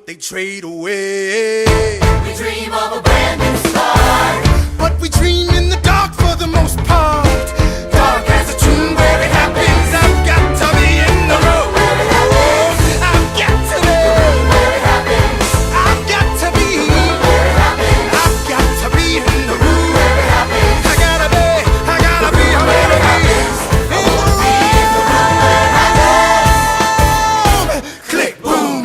what they trade away. We dream of a brand new start, but we dream in the dark for the most part. Dark as a tomb where it happens. I've got to be in the room where it happens. I've got to be where it happens. I've got to be where it happens. I've got to be in the room where it happens. I gotta be where it happens. I wanna be in the room where it happens. Click, boom.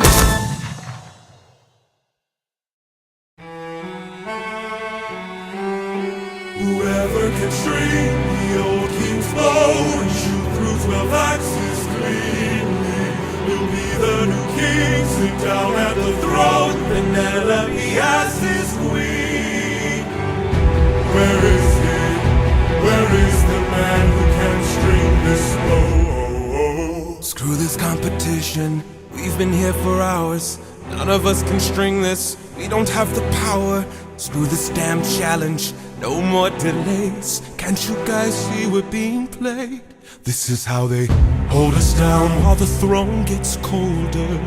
Whoever can string the old king's bow and shoot through 12 axes cleanly will be the new king, sit down at the throne, Penelope as his queen. Where is he? Where is the man who can string this bow? Screw this competition, we've been here for hours. None of us can string this, we don't have the power. Screw this damn challenge, no more delays. Can't you guys see we're being played? This is how they hold us down while the throne gets colder.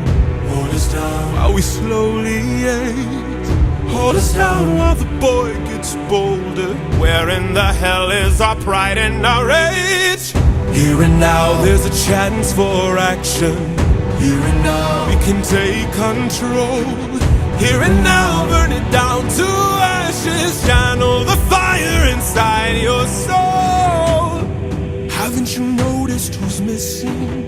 Hold us down while we slowly age. Hold us down while the boy gets bolder. Where in the hell is our pride and our rage? Here and now there's a chance for action. Here and now we can take control. Here and now burn it down to ashes. Channel the fire inside your soul. Haven't you noticed who's missing?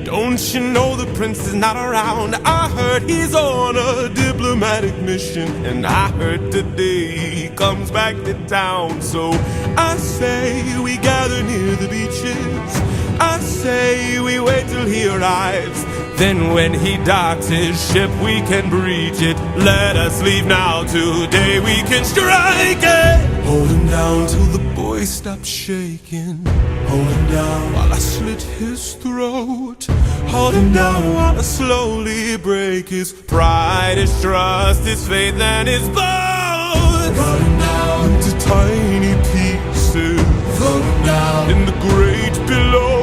Don't you know the prince is not around? I heard he's on a diplomatic mission, and I heard today he comes back to town. So I say we gather near the beaches. I say we wait till he arrives. Then when he docks his ship we can breach it. Let us leave now, today we can strike it. Hold him down till the boy stops shaking. Hold him down while I slit his throat. Hold him down while I slowly break his pride, his trust, his faith and his bones. Cut him down into tiny pieces. Throw him down in the great below.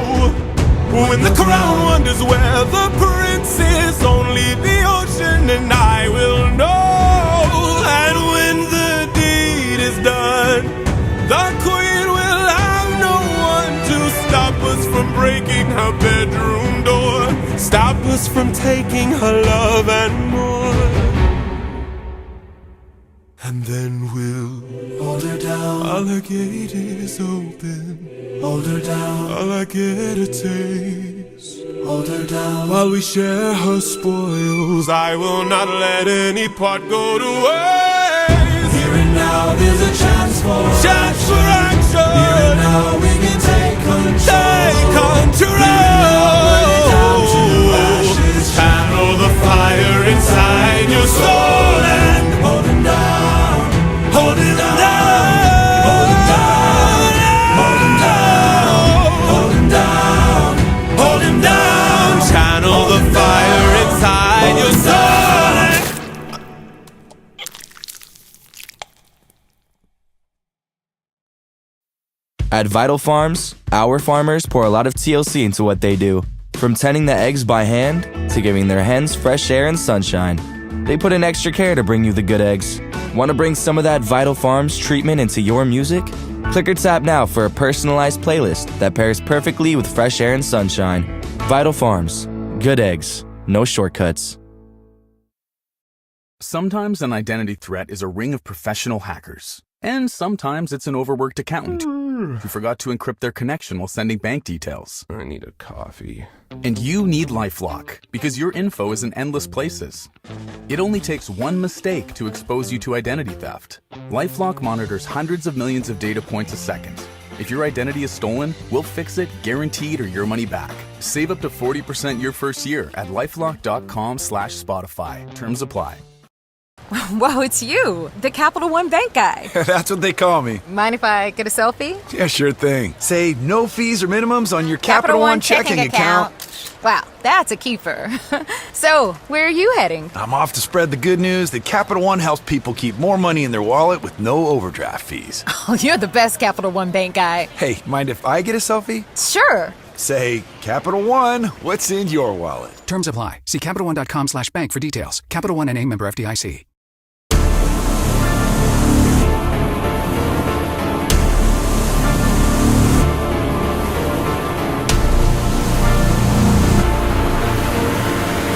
When the crown wonders where the prince is, only the ocean and I will know. And when the deed is done, the queen will have no one to stop us from breaking her bedroom door, stop us from taking her love and more. And then we'll hold her down while her gate is open. Hold her down while I get a taste. Hold her down while we share her spoils. I will not let any part go to waste. Here and now there's a chance for action. Here and now we can take control. Take control. Channel the fire inside your soul and hold him down. Hold him down. Hold him down. Hold him down. Hold him down. Hold him down. Channel the fire inside your soul. At Vital Farms, our farmers pour a lot of TLC into what they do. From tending the eggs by hand to giving their hens fresh air and sunshine, they put in extra care to bring you the good eggs. Want to bring some of that Vital Farms treatment into your music? Click or tap now for a personalized playlist that pairs perfectly with fresh air and sunshine. Vital Farms. Good eggs. No shortcuts. Sometimes an identity threat is a ring of professional hackers. And sometimes it's an overworked accountant who forgot to encrypt their connection while sending bank details. I need a coffee. And you need LifeLock because your info is in endless places. It only takes one mistake to expose you to identity theft. LifeLock monitors hundreds of millions of data points a second. If your identity is stolen, we'll fix it, guaranteed, or your money back. Save up to 40% your first year at lifelock.com/Spotify. Terms apply. Whoa, it's you, the Capital One Bank guy. That's what they call me. Mind if I get a selfie? Yeah, sure thing. Say no fees or minimums on your Capital One checking account. Wow, that's a keeper. So, where are you heading? I'm off to spread the good news that Capital One helps people keep more money in their wallet with no overdraft fees. Oh, you're the best Capital One bank guy. Hey, mind if I get a selfie? Sure. Say, Capital One, what's in your wallet? Terms apply. See CapitalOne.com/bank for details. Capital One N.A. member FDIC.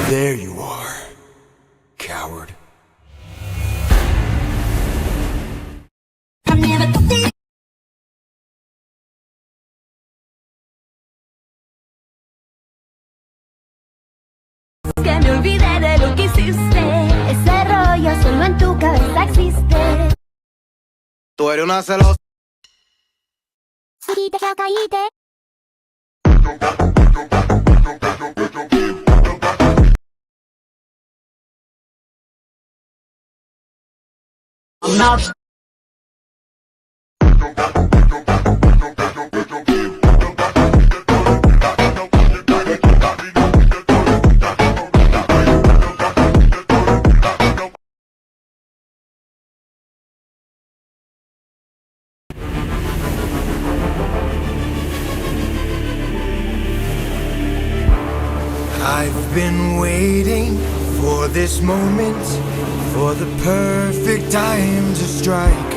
There you are, coward. Que me olvidé de lo que hiciste. Ese rollo solo en tu cabeza existe. Tú eres una celosa. I'm not. I've been waiting for this moment, for the perfect time to strike.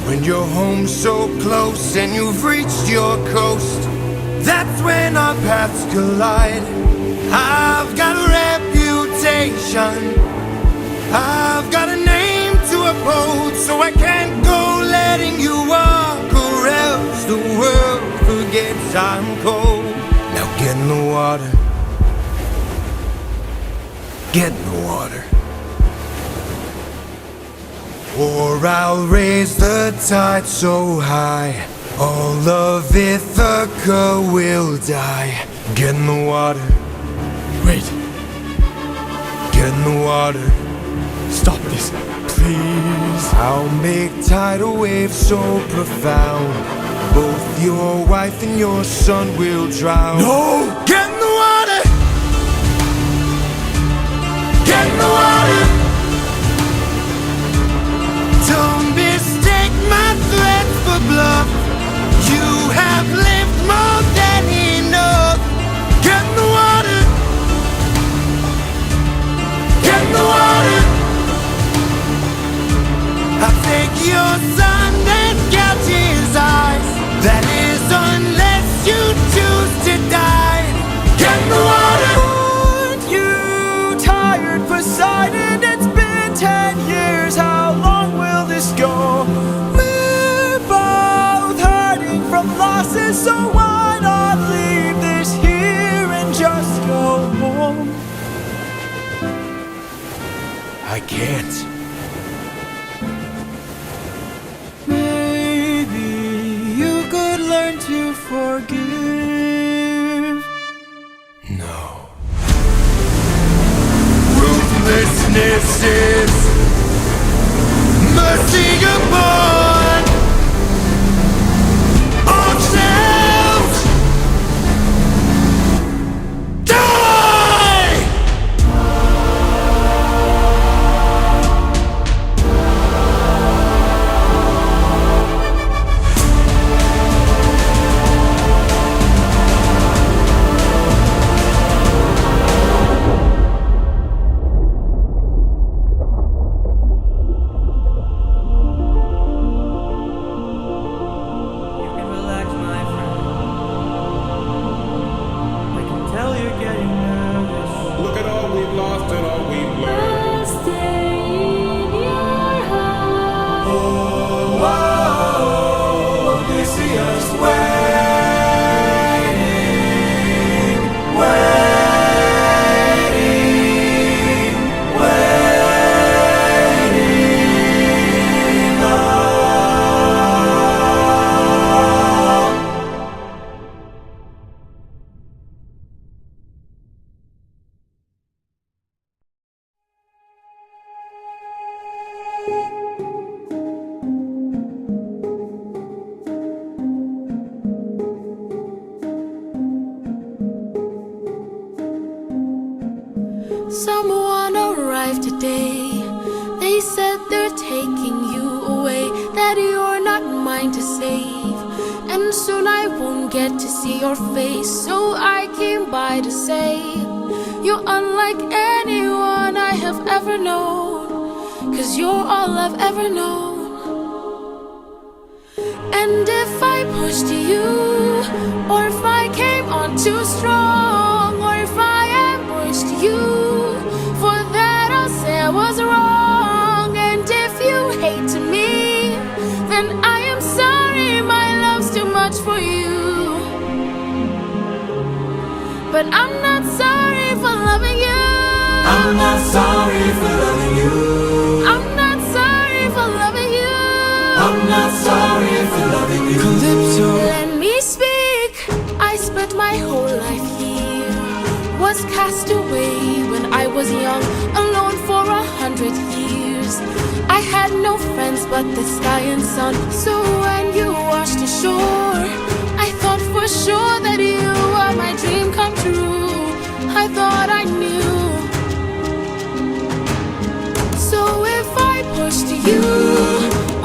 When you're home so close and you've reached your coast, that's when our paths collide. I've got a reputation, I've got a name to uphold, so I can't go letting you walk, or else the world forgets I'm cold. Now get in the water. Get in the water, or I'll raise the tide so high all of Ithaca will die. Get in the water. Wait. Get in the water. Stop this, please. I'll make tidal waves so profound both your wife and your son will drown. No! Get in the water! Get in the water. Don't mistake my threats for bluff. You have lived more than enough. Get in the water. Get in the water. I'll take your son and gouge his eyes. That is unless you choose to die. Get in the water. Poseidon, it's been 10 years, how long will this go? We're both hurting from losses, so why not leave this here and just go home? I can't. Maybe you could learn to forgive. No. Ruthlessness is mercy upon ourselves. Die! day. They said they're taking you away, that you're not mine to save, and soon I won't get to see your face. So I came by to say, you're unlike anyone I have ever known, 'cause you're all I've ever known. And if I pushed you, or if I came on too strong, or if I ambushed you, for that I'll say I was wrong. And if you hate me, then I am sorry, my love's too much for you. But I'm not sorry for loving you. I'm not sorry for loving you. I'm not sorry for loving you. I'm not sorry for loving you. Calypso. Let me speak. I spent my whole life here, was cast away when I was young, alone for 100 years. I had no friends but the sky and sun. So when you washed ashore, I thought for sure that you were my dream come true. I thought I knew. So if I pushed you,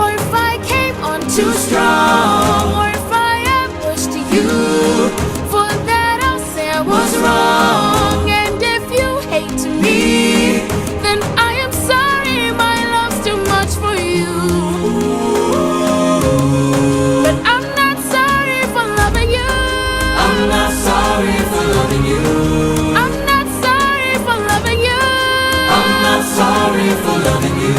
or if I came on too strong, or if I ambushed you, for that I'll say I was wrong. And if you hate me, then I am sorry, my love's too much for you. But I'm not sorry for loving you. I'm not sorry for loving you. I'm not sorry for loving you. I'm not sorry for loving you.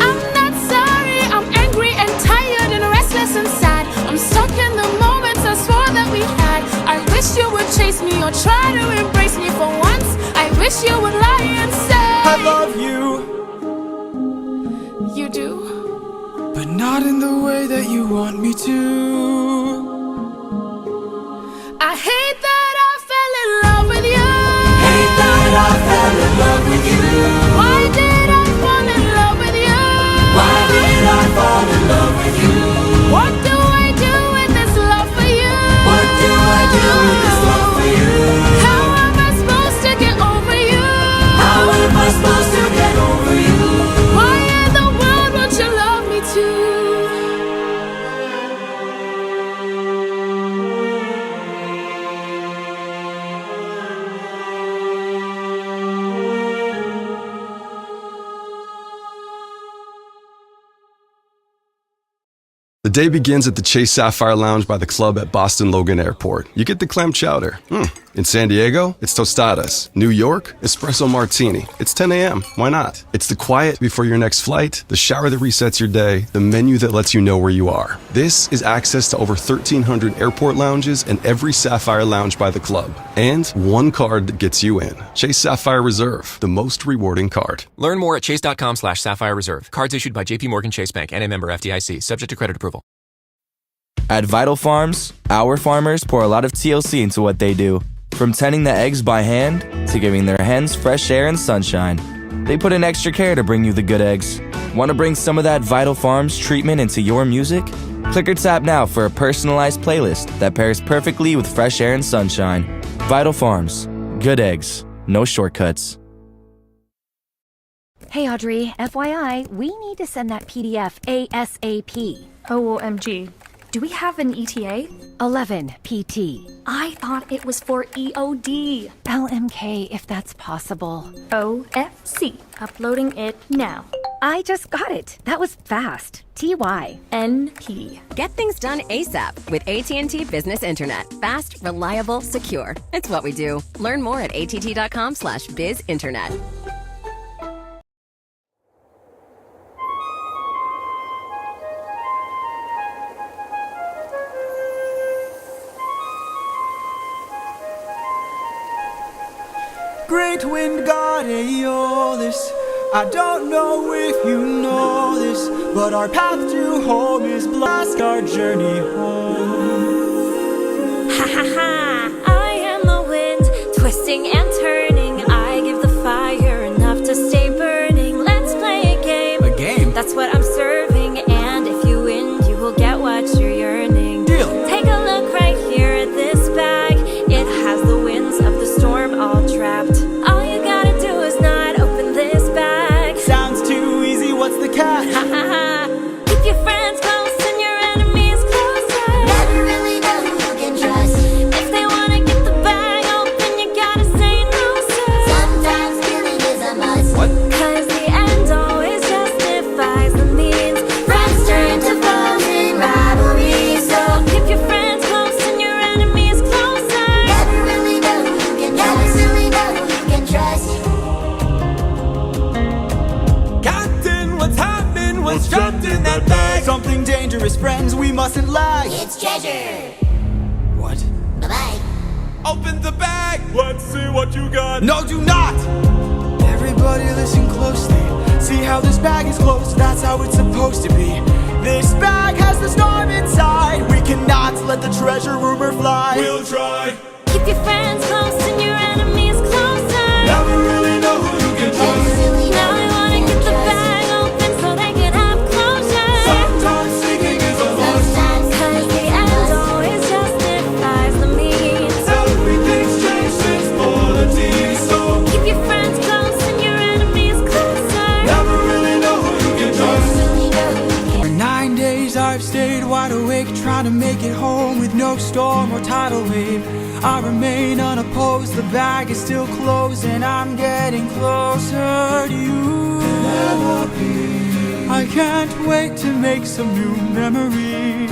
I'm not sorry, I'm angry and tired and restless and sad. I'm stuck in the moments I swore that we had. I wish you would chase me or try to embrace me for once. I wish you would lie and say I love you, you do. but not in the way that you want me to. I hate that I fell in love with you. Hate that I fell in love with you. Why did I fall in love with you? Why did I fall in love with you? What do I do with this love for you? What do I do with this love for you? How am I supposed to get over you? How am I supposed to get over you? Why in the world won't you love me too? The day begins at the Chase Sapphire Lounge by the club at Boston Logan Airport. You get the clam chowder. In San Diego, it's tostadas. New York, espresso martini. It's 10 a.m. Why not? It's the quiet before your next flight, the shower that resets your day, the menu that lets you know where you are. This is access to over 1,300 airport lounges and every Sapphire Lounge by the club. And one card that gets you in. Chase Sapphire Reserve, the most rewarding card. Learn more at chase.com/Sapphire Reserve. Cards issued by JP Morgan Chase Bank and a member FDIC, subject to credit approval. At Vital Farms, our farmers pour a lot of TLC into what they do. From tending the eggs by hand to giving their hens fresh air and sunshine. They put in extra care to bring you the good eggs. Want to bring some of that Vital Farms treatment into your music? Click or tap now for a personalized playlist that pairs perfectly with fresh air and sunshine. Vital Farms. Good eggs. No shortcuts. Hey Audrey, FYI, we need to send that PDF ASAP. OMG. Do we have an ETA? 11 PT. I thought it was for EOD. LMK if that's possible. OFC. Uploading it now. I just got it. That was fast. TY. NP. Get things done ASAP with AT&T Business Internet. Fast, reliable, secure. It's what we do. Learn more at att.com/bizinternet. Great wind god Aeolus, I don't know if you know this, but our path to home is blast our journey home. Ha ha ha, I am the wind, twisting and turning. I give the fire enough to stay burning. Let's play a game. A game? That's what I'm serving, and if you win, you will get what you're yearning. Deal. Take a look right here at this bag. It has the winds of the storm all trapped. All you gotta do is not open this bag. Something dangerous, friends, we mustn't lag. It's treasure. What? Bye-bye. Open the bag! Let's see what you got. No, do not! Everybody listen closely. See how this bag is closed, that's how it's supposed to be. This bag has the storm inside. We cannot let the treasure rumor fly. We'll try. Keep your friends close and your enemies closer. Never really know who you can trust. Now we wanna get the bag open so they can have closure. Sometimes sneaking is a must. Cause the end always justifies the means. Everything's changed since for the teens, so Keep your friends close and your enemies closer. never really know who you can trust. For 9 days I've stayed wide awake, trying to make it home with no storm or tidal wave. I remain unopposed, the bag is still closed, and I'm getting closer to you. I can't wait to make some new memories.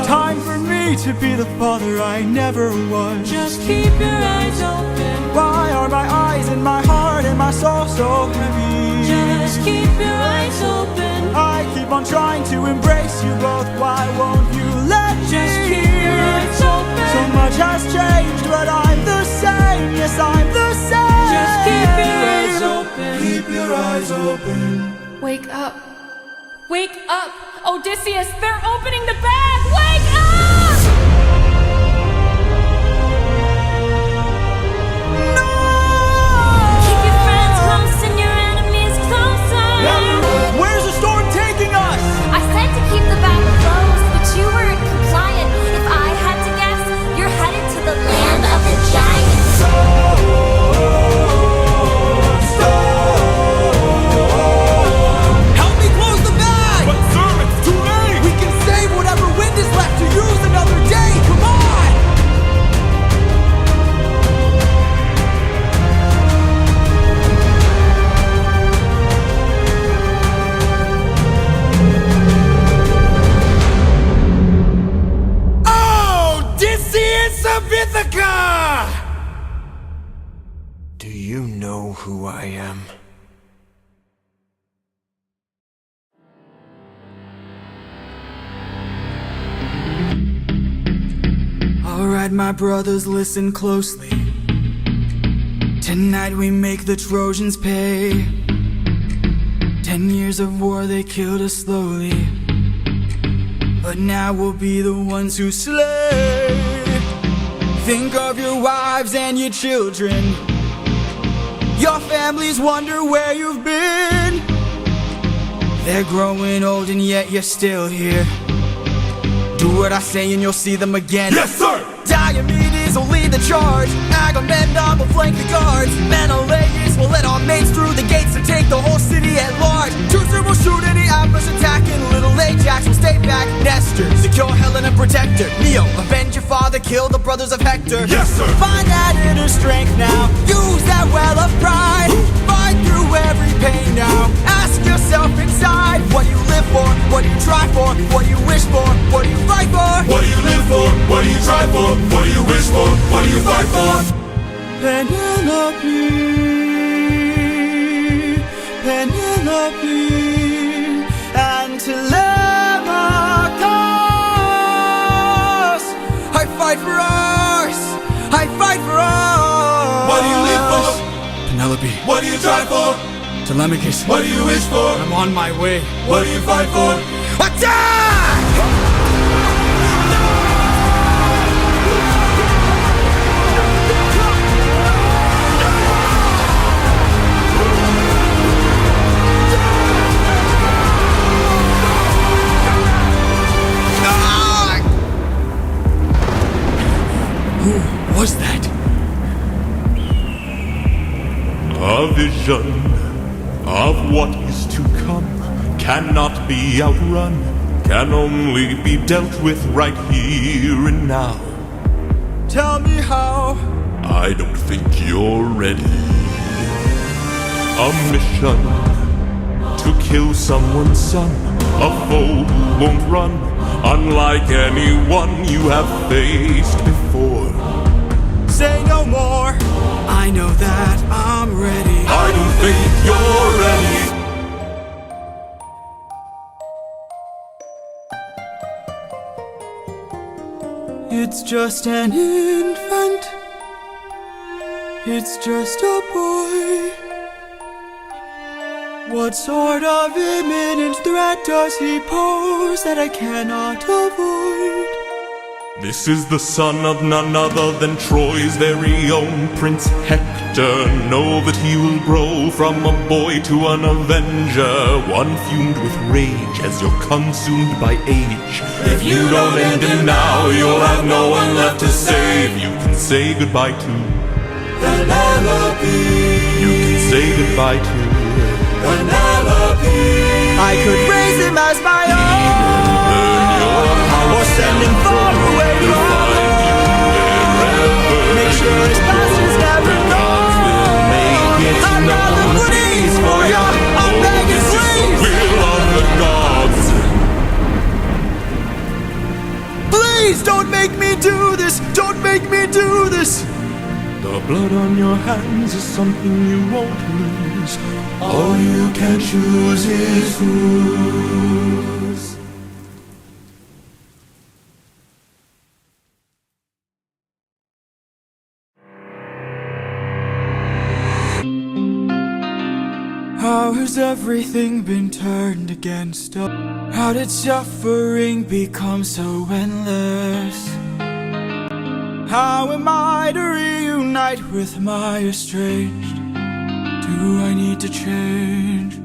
Time for me to be the father I never was. Just keep your eyes open. Why are my eyes and my heart and my soul so heavy? Just keep your eyes open. I keep on trying to embrace you both. Why won't you let me? Just keep your eyes open. So much has changed, but I'm the same. Yes, I'm the same. Just keep your eyes open. Keep your eyes open. Wake up. Wake up! Odysseus, they're opening the bag! Wake up! Keep your friends close and your enemies closer. Where's the storm taking us? I said to keep the bag closed, but you weren't compliant. If I had to guess, you're headed to the land of the giants. Help me close the bag! But sir, it's too late. We can save whatever wind is left to use another day. Come on! Odysseus of Ithaca! Do you know who I am? Alright, my brothers, listen closely. Tonight we make the Trojans pay. 10 years of war, they killed us slowly. But now we'll be the ones who slay. Think of your wives and your children. Your families wonder where you've been. They're growing old and yet you're still here. Do what I say and you'll see them again. Yes, sir! Diomedes will lead the charge. Agamemnon will flank the guards. Menelaus will let our mates through the gates to take the whole city at large. Teucer will shoot any Atlas attacking. Little Ajax will stay back. Nestor, secure Helen and protect her. Neo, avenge your father, kill the brothers of Hector. Yes, sir! Find that inner strength now. Use that well of pride. Fight through every pain now. Ask yourself inside, what do you live for? What do you try for? What do you wish for? What do you fight for? What do you live for? What do you try for? What do you wish for? What do you fight for? Penelope, Penelope, and Telemachus. I fight for us. I fight for us. What do you live for? Penelope. What do you try for? Telemachus. What do you wish for? I'm on my way. What do you fight for? Attack! Who was that? A vision of what is to come cannot be outrun, can only be dealt with right here and now. Tell me how. I don't think you're ready. A mission to kill someone's son, a foe who won't run, unlike anyone you have faced before. Say no more. I know that I'm ready. I don't think you're ready. It's just an infant. It's just a boy. What sort of imminent threat does he pose that I cannot avoid? This is the son of none other than Troy's very own Prince Hector. Know that he will grow from a boy to an avenger, one fumed with rage as you're consumed by age. If you don't end him now, you'll have no one left to save. You can say goodbye to Penelope. You can say goodbye to Penelope. I could raise him as my own, or send him far away from home. Make sure his past is never known. I'm not the please for ya. I'm begging please. Will of the gods. Please don't make me do this. Don't make me do this. The blood on your hands is something you won't lose. All you can choose is whose. How has everything been turned against us? How did suffering become so endless? How am I to reunite with my estranged? Do I need to change?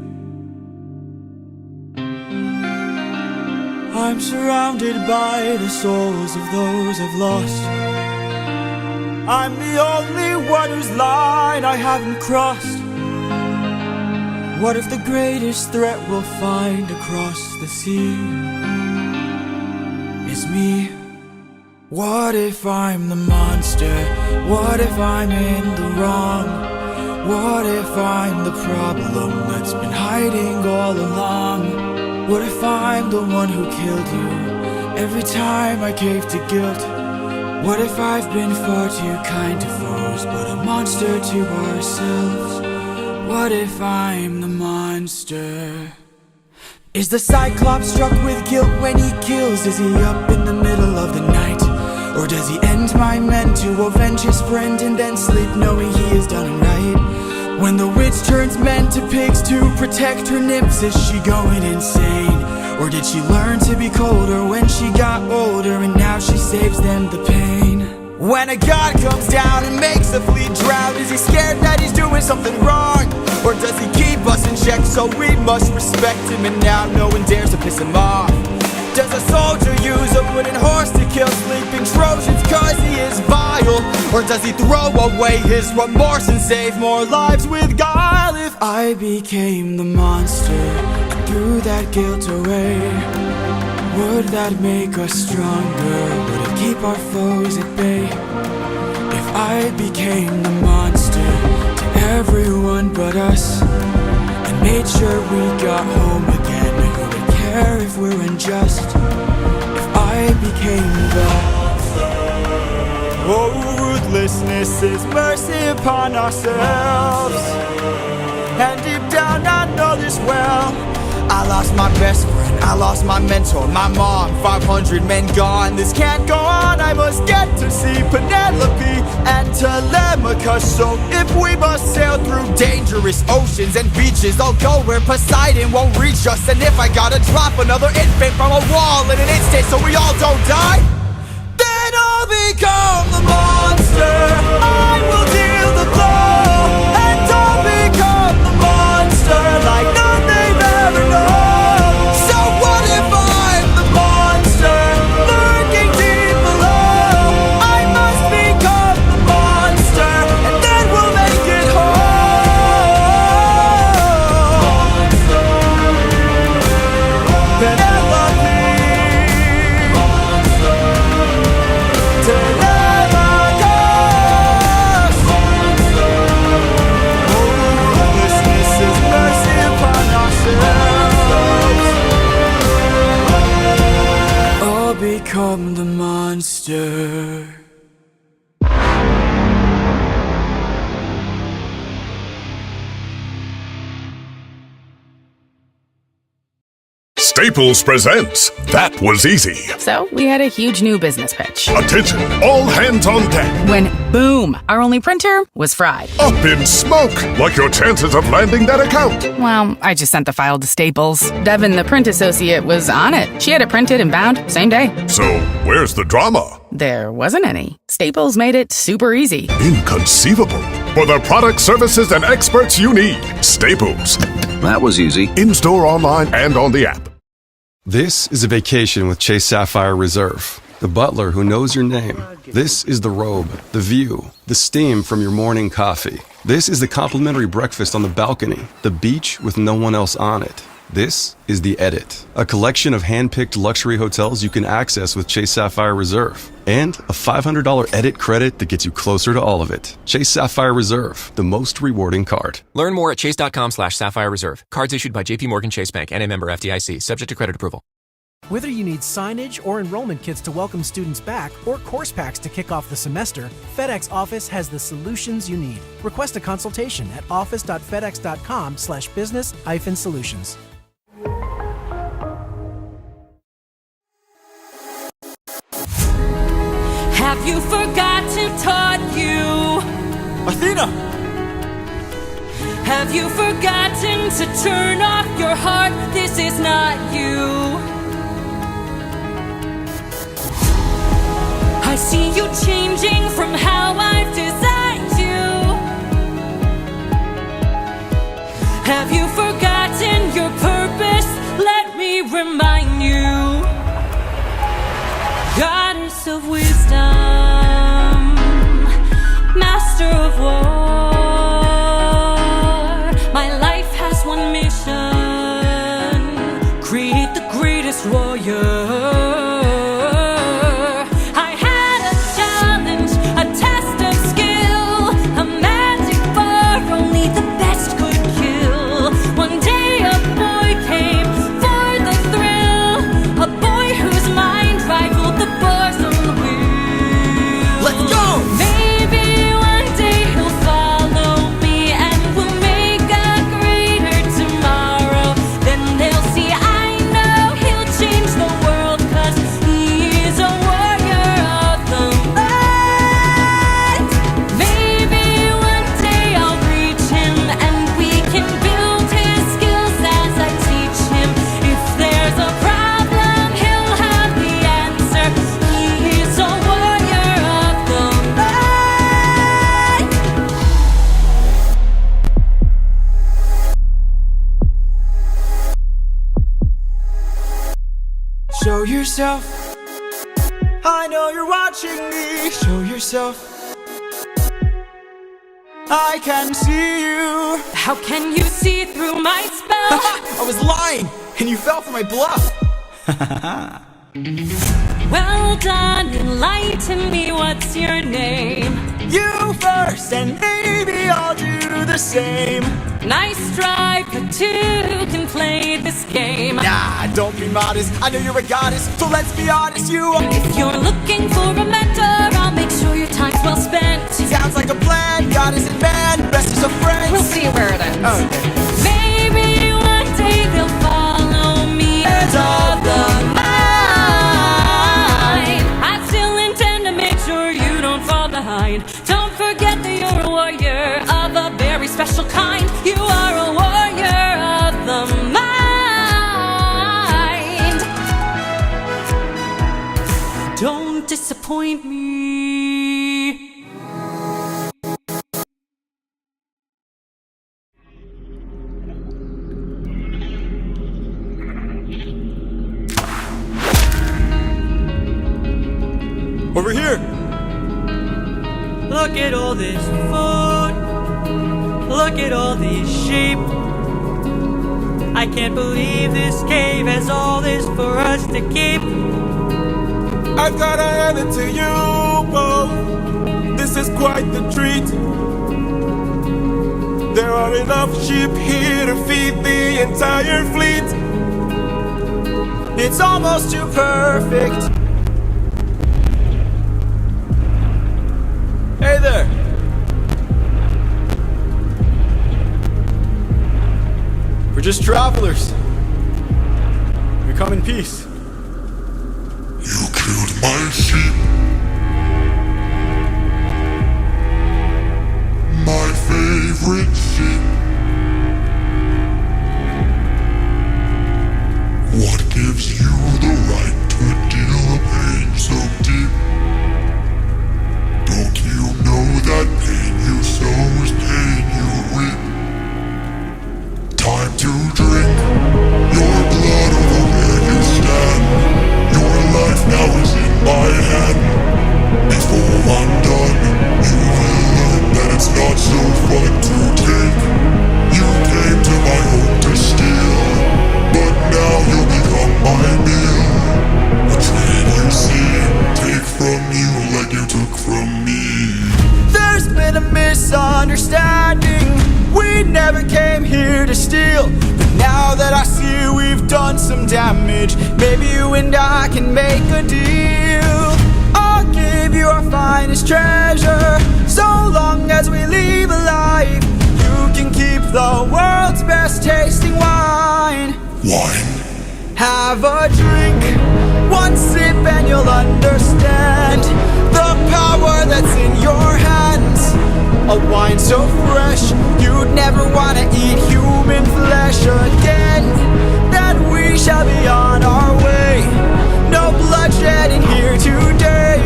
I'm surrounded by the souls of those I've lost. I'm the only one whose line I haven't crossed. What if the greatest threat we'll find across the sea is me? What if I'm the monster? What if I'm in the wrong? What if I'm the problem that's been hiding all along? What if I'm the one who killed you every time I cave to guilt? What if I've been far too kind to foes, but a monster to ourselves? What if I'm the monster? Is the Cyclops struck with guilt when he kills? Is he up in the middle of the night? Or does he end my men to avenge his friend and then sleep knowing he has done it right? When the witch turns men to pigs to protect her nymphs, is she going insane? Or did she learn to be colder when she got older and now she saves them the pain? When a god comes down and makes a fleet drown, is he scared that he's doing something wrong? Or does he keep us in check so we must respect him and now no one dares to piss him off? Does a soldier use a wooden horse to kill sleeping Trojans cause he is vile? Or does he throw away his remorse and save more lives with guile? If I became the monster and threw that guilt away, would that make us stronger? Would it keep our foes at bay? If I became the monster to everyone but us and made sure we got home again, who would care if we're unjust? If I became the oh, ruthlessness is mercy upon ourselves. And deep down I know this well. I lost my best friend, I lost my mentor, my mom, 500 men gone. This can't go on, I must get to see Penelope and Telemachus. So if we must sail through dangerous oceans and beaches, I'll go where Poseidon won't reach us. And if I gotta drop another infant from a wall in an instant so we all don't die, then I'll become the monster. I will deal the blow, and I'll become the monster like none they've ever known. So what if I'm the monster lurking deep below? I must become the monster, and then we'll make it home. Penelope, Telemachus. Oh, ruthlessness is mercy upon ourselves. I'll become the monster. Staples presents That Was Easy. So we had a huge new business pitch. Attention, all hands on deck. When, boom, our only printer was fried. Up in smoke, like your chances of landing that account. Well, I just sent the file to Staples. Devin, the print associate, was on it. She had it printed and bound same day. So, where's the drama? There wasn't any. Staples made it super easy. Inconceivable. For the products, services, and experts you need, Staples. That was easy. In-store, online, and on the app. This is a vacation with Chase Sapphire Reserve. The butler who knows your name. This is the robe, the view, the steam from your morning coffee. This is the complimentary breakfast on the balcony, the beach with no one else on it. This is The Edit, a collection of hand-picked luxury hotels you can access with Chase Sapphire Reserve, and a $500 Edit credit that gets you closer to all of it. Chase Sapphire Reserve, the most rewarding card. Learn more at chase.com/Sapphire Reserve. Cards issued by JP Morgan Chase Bank and a member FDIC, subject to credit approval. Whether you need signage or enrollment kits to welcome students back or course packs to kick off the semester, FedEx Office has the solutions you need. Request a consultation at office.fedex.com/business-solutions. Have you forgotten taught you? Athena! Have you forgotten to turn off your heart? This is not you. I see you changing from how I've designed you. Have you forgotten your purpose? Let me remind you. Goddess of wisdom, master of war. My life has one mission: create the greatest warrior. I had a challenge, a test of skill, a magic bar only the best could kill. One day a boy came for the thrill, a boy whose mind rivaled the bars on the wheel. Let's go! Maybe one day he'll follow me and we'll make a greater tomorrow. Then they'll see I know he'll change the world, 'cause he's a warrior of the light. Maybe one day I'll reach him and we can build his skills as I teach him. If there's a problem, he'll have the answer. He's a warrior of the light. Show yourself. I know you're watching me. Show yourself. I can see you. How can you see through my spell? I was lying, and you fell for my bluff. Well done, enlighten me, what's your name? You first, and maybe I'll do the same. Nice try, but two can play this game. Nah, don't be modest. I know you're a goddess, so let's be honest. You are. If you're looking for a mentor, I'll make sure your time's well spent. Sounds like a plan. Goddess and man, best of friends. We'll see where it ends. Okay. Maybe one day they'll follow me as of the mind. I still intend to make sure you don't fall behind. Don't forget that you're a warrior of a very special kind. You are a warrior of the mind. Don't disappoint me. Over here. Look at all this food. Look at all these sheep. I can't believe this cave has all this for us to keep. I've gotta hand it to you both. This is quite the treat. There are enough sheep here to feed the entire fleet. It's almost too perfect. Hey there. We're just travelers. We come in peace. You killed my sheep. My favorite sheep. What gives you the right to deal a pain so deep? Don't you know that pain you sow is pain you reap? Time to drink your blood over where you stand. Your life now is in my hand. Before I'm done, you will learn that it's not so fun to take. You came to my home to steal, but now you'll become my meal. A trade you see, take from you like you took from me. There's been a misunderstanding. We never came here to steal. But now that I see we've done some damage, maybe you and I can make a deal. I'll give you our finest treasure, so long as we leave alive. You can keep the world's best tasting wine. Wine? Have a drink, one sip and you'll understand the power that's in your hands. A wine so fresh, you'd never want to eat human flesh again. That we shall be on our way, no bloodshed in here today.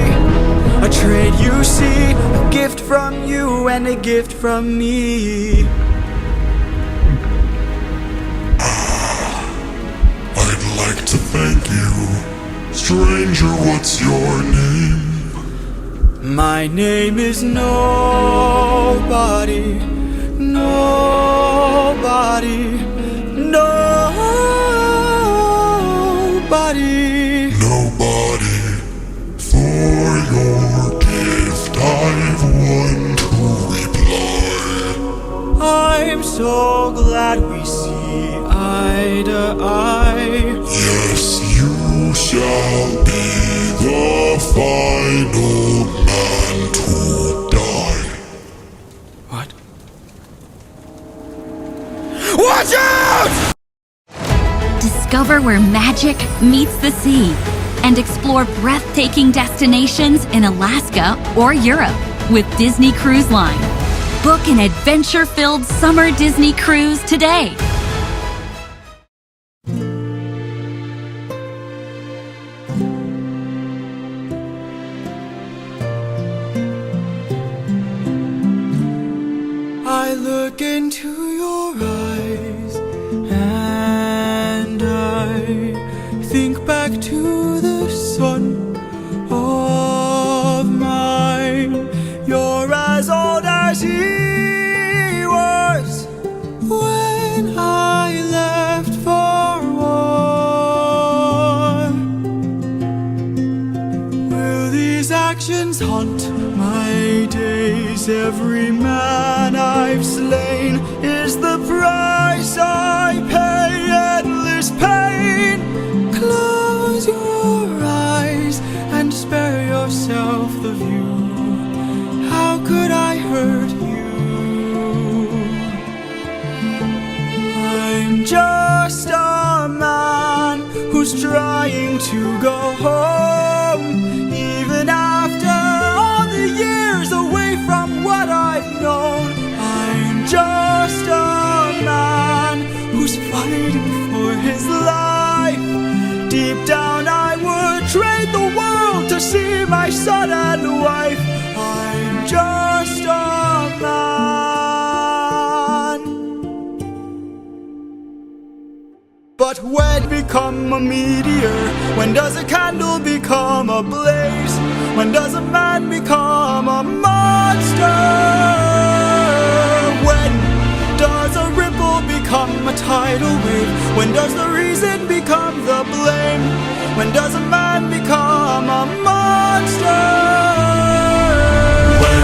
A trade you see, a gift from you and a gift from me. I'd like to thank you. Stranger, what's your name? My name is Nobody. Nobody. Nobody. Nobody. For your gift I've won to reply. I'm so glad we see eye to eye. Yes, you shall be the final man to die. What? Watch out! Discover where magic meets the sea and explore breathtaking destinations in Alaska or Europe with Disney Cruise Line. Book an adventure-filled summer Disney cruise today. I look into your eyes and I think back to the son of mine. You're as old as he was when I left for war. Will these actions haunt my days? Every man I've slain is the price I pay. Endless pain. Close your eyes and spare yourself the view. How could I hurt you? I'm just a man who's trying to go home. Even after all the years away from what I've known, I'm just a man who's fighting for his life. Deep down I would trade the world to see my son and wife. I'm just a man. But when become a meteor? When does a candle become a blaze? When does a man become a monster? When does a ripple become a tidal wave? When does the reason become the blame? When does a man become a monster? When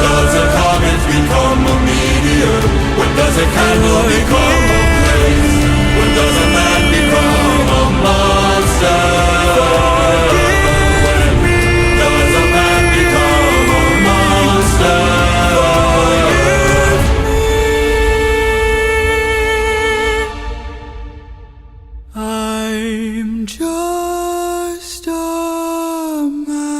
does a comet become a meteor? When does a candle become a blaze? When does a man become a monster? When does a man become a monster? I I'm just a man.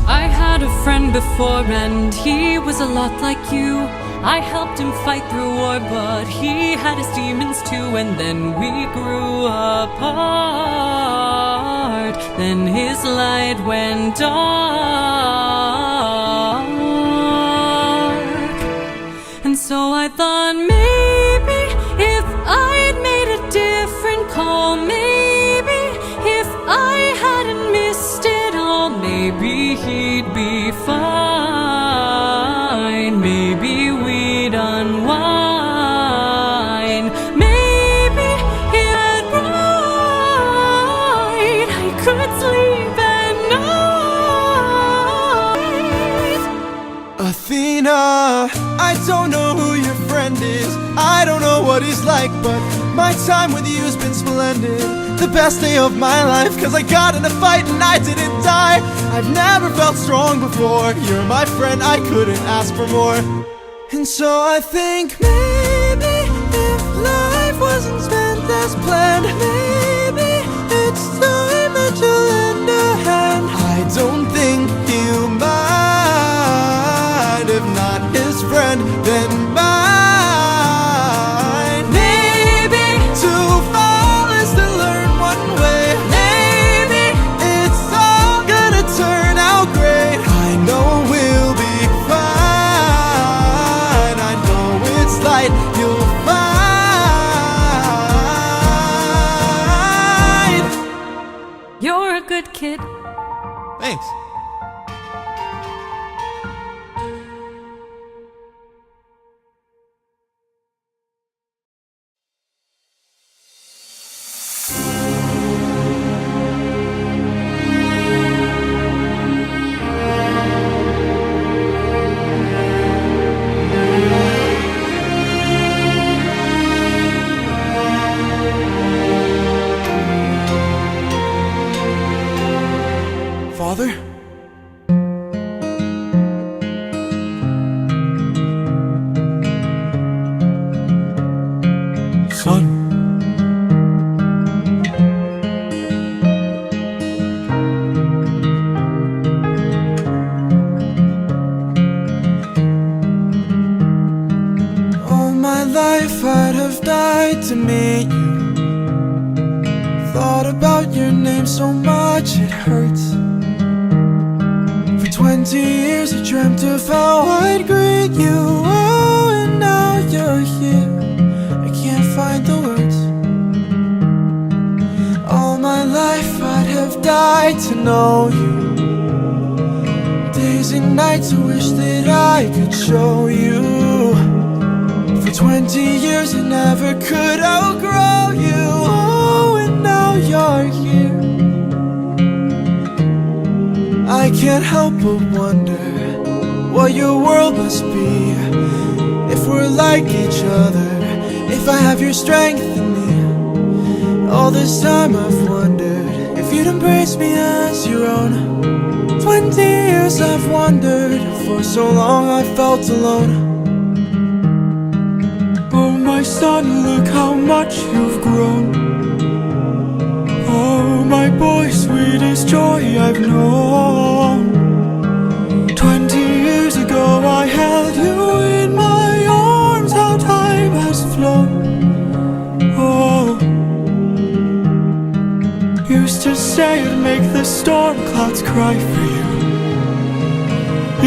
I had a friend before and he was a lot like you. I helped him fight through war, but he had his demons too. And then we grew apart. Then his light went dark. And so I thought maybe if I'd made a different call, maybe if I hadn't missed it all, maybe he'd be fine. Maybe we'd unwind. Maybe he'd right. I could sleep at night. Athena, I don't know who your friend is. I don't know what he's like, but my time with you's been splendid. The best day of my life, 'cause I got in a fight and I didn't die. I've never felt strong before. You're my friend, I couldn't ask for more. And so I think maybe if life wasn't spent as planned, maybe it's time that you lend a hand. I don't think he'll mind. If not his friend, then mine. Maybe to fall is to learn one way. Maybe it's all gonna turn out great. I know we'll be fine. I know it's light you'll find. You're a good kid. Thanks. Father? Son? All my life I'd have died to meet you. Thought about your name so much it hurts. For 20 years I dreamt of how I'd greet you. Oh, and now you're here. I can't find the words. All my life I'd have died to know you. Days and nights I wish that I could show you. For 20 years I never could outgrow you. Oh, and now you're here. I can't help but wonder what your world must be. If we're like each other, if I have your strength in me. All this time I've wondered if you'd embrace me as your own. 20 years I've wondered, for so long I felt alone. Oh my son, look how much you've grown. Oh my boy, sweetest joy I've known. 20 years ago I held you in my arms, how time has flown. Oh, used to say I'd make the storm clouds cry for you.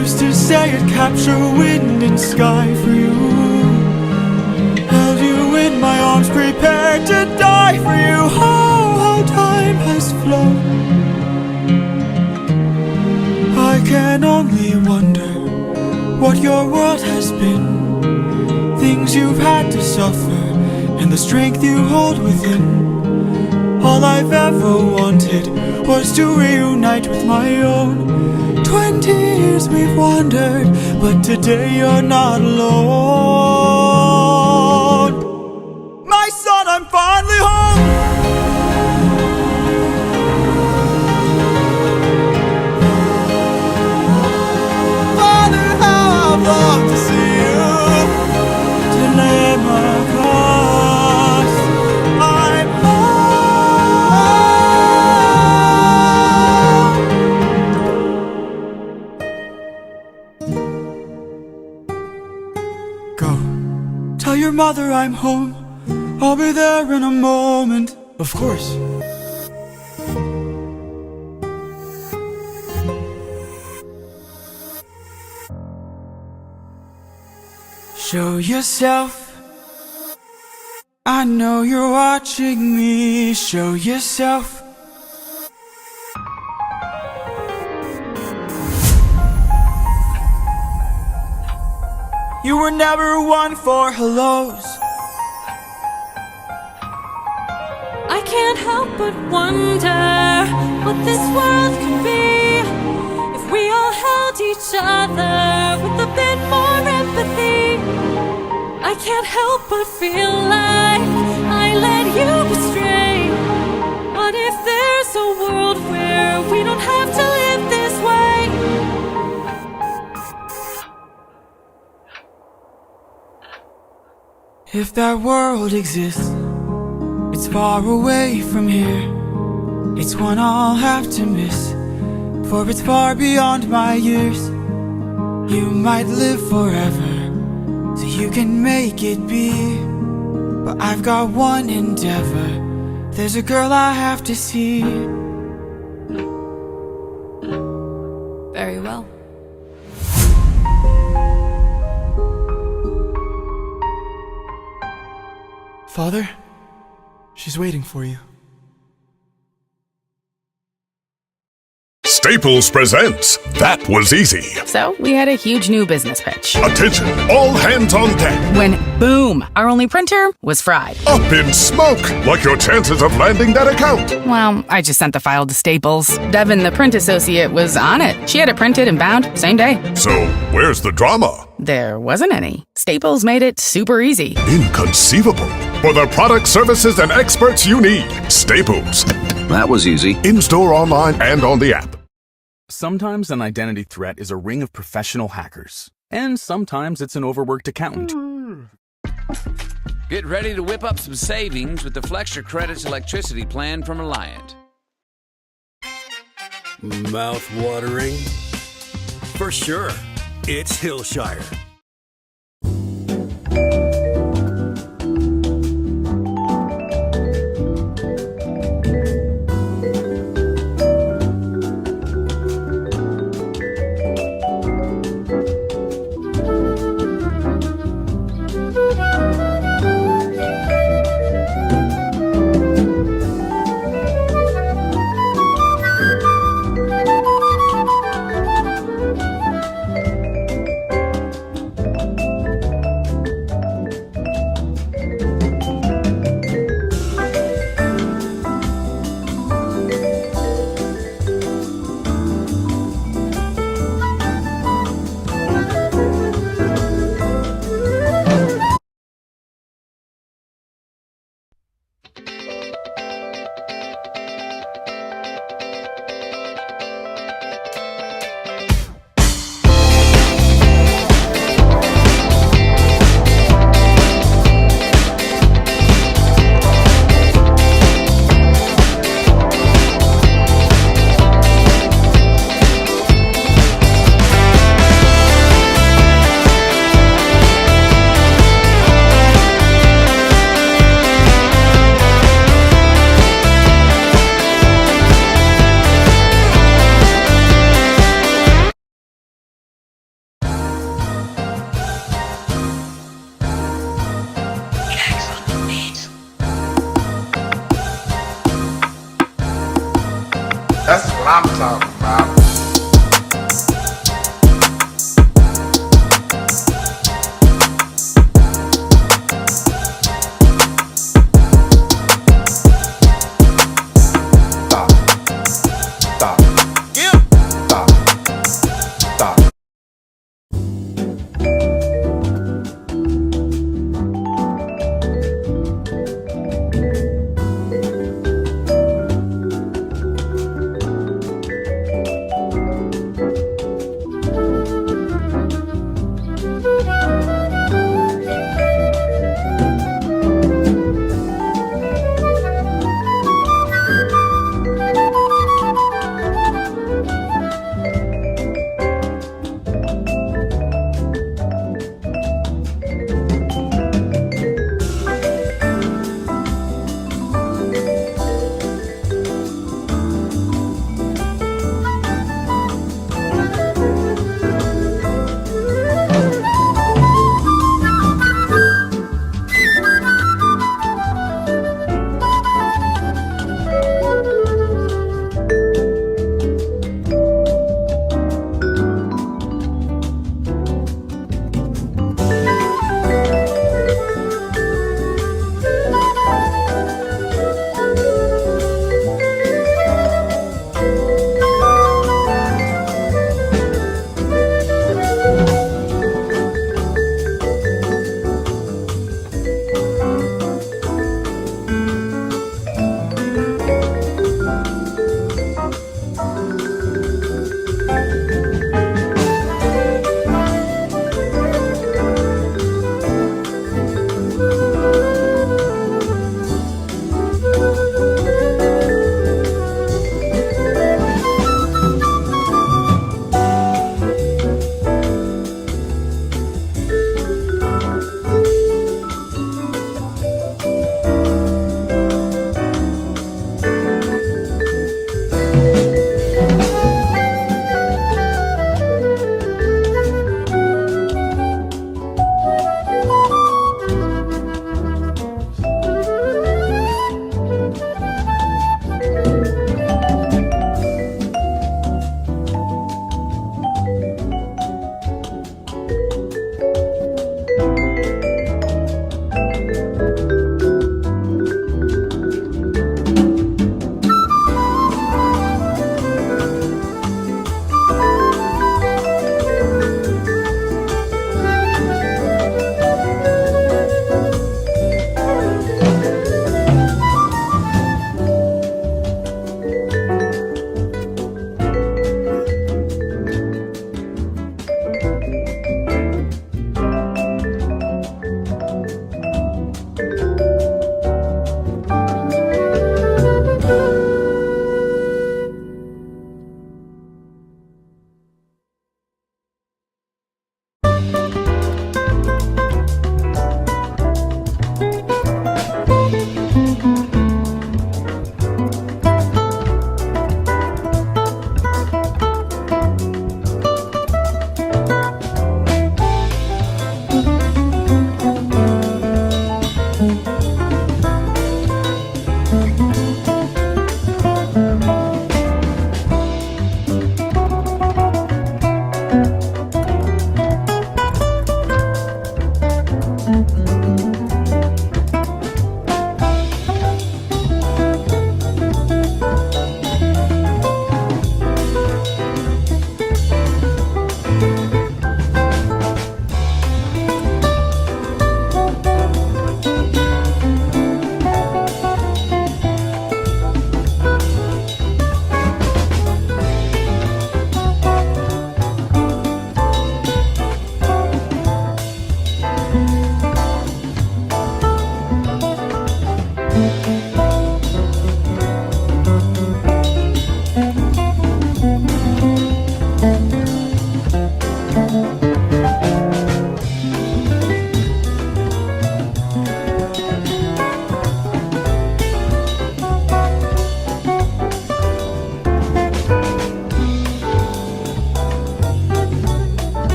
Used to say I'd capture wind and sky for you. Held you in my arms, prepared to die for you. Oh, how time has flown. I can only wonder what your world has been. Things you've had to suffer, and the strength you hold within. All I've ever wanted was to reunite with my own. 20 years we've wandered, but today you're not alone. My son, I'm finally home. your mother I'm home. I'll be there in a moment. Of course. Show yourself. I know you're watching me. Show yourself. You were never one for hellos. I can't help but wonder what this world could be if we all held each other with a bit more empathy. I can't help but feel like I led you astray. What if there's a world where we don't have to live this way? If that world exists, it's far away from here. It's one I'll have to miss, for it's far beyond my years. You might live forever, so you can make it be. But I've got one endeavor. There's a girl I have to see. Very well. Father, she's waiting for you. Staples presents That Was Easy. So we had a huge new business pitch. Attention, all hands on deck. When, boom, our only printer was fried. Up in smoke, like your chances of landing that account. Well, I just sent the file to Staples. Devin, the print associate, was on it. She had it printed and bound same day. So, where's the drama? There wasn't any. Staples made it super easy. Inconceivable. For the product, services, and experts you need, Staples. That was easy. In-store, online, and on the app. Sometimes an identity threat is a ring of professional hackers, and sometimes it's an overworked accountant. Get ready to whip up some savings with the Flex Your Credits electricity plan from Reliant. Mouth-watering? For sure, it's Hillshire.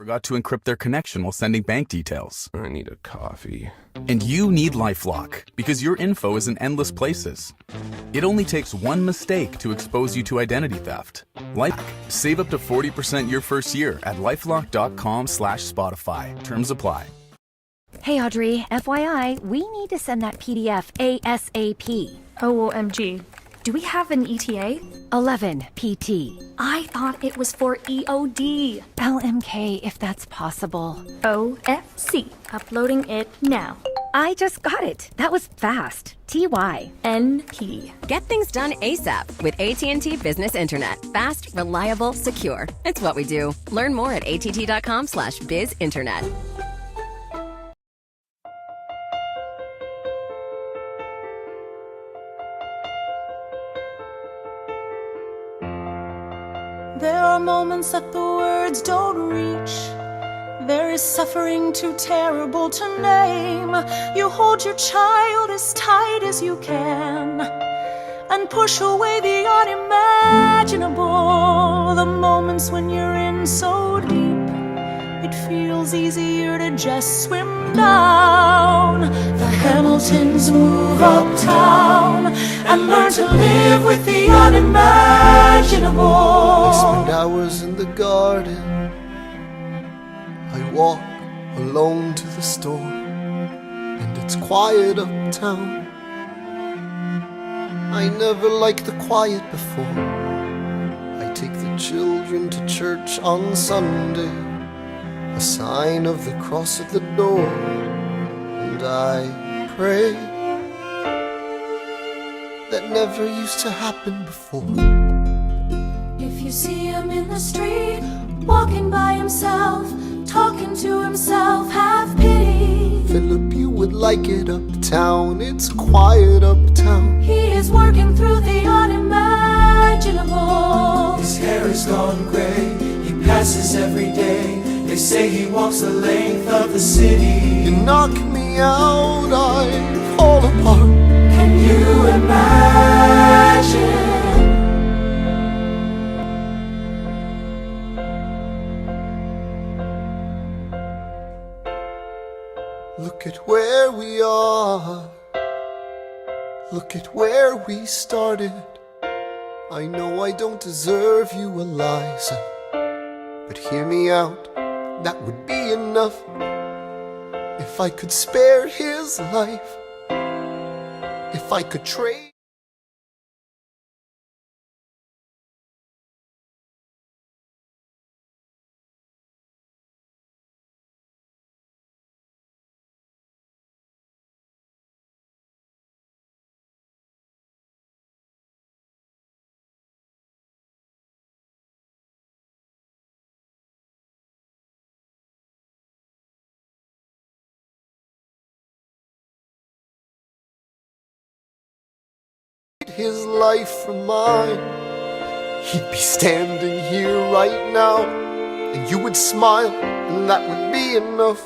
forgot to encrypt their connection while sending bank details. I need a coffee. And you need LifeLock, because your info is in endless places. It only takes one mistake to expose you to identity theft. Save up to 40% your first year at lifelock.com/Spotify. Terms apply. Hey Audrey, FYI, we need to send that PDF ASAP. OMG. Do we have an ETA? 11 PT. I thought it was for EOD. LMK if that's possible. OFC. Uploading it now. I just got it. That was fast. TY. NP. Get things done ASAP with AT&T Business Internet. Fast, reliable, secure. It's what we do. Learn more at att.com/bizinternet. There are moments that the words don't reach. There is suffering too terrible to name. You hold your child as tight as you can and push away the unimaginable. The moments when you're in so deep, it feels easier to just swim down. The Hamiltons move uptown and learn to live with the unimaginable. I spend hours in the garden. I walk alone to the store, and it's quiet uptown. I never liked the quiet before. I take the children to church on Sunday, a sign of the cross at the door, and I pray. That never used to happen before. If you see him in the street, walking by himself, talking to himself, have pity. Philip, you would like it uptown. It's quiet uptown. He is working through the unimaginable. His hair is gone gray. He passes every day. They say he walks the length of the city. You knock me out, I fall apart. Can you imagine? Look at where we are. Look at where we started. I know I don't deserve you, Eliza, but hear me out, that would be enough. If I could spare his life, if I could trade. His life from mine, he'd be standing here right now, and you would smile, and that would be enough.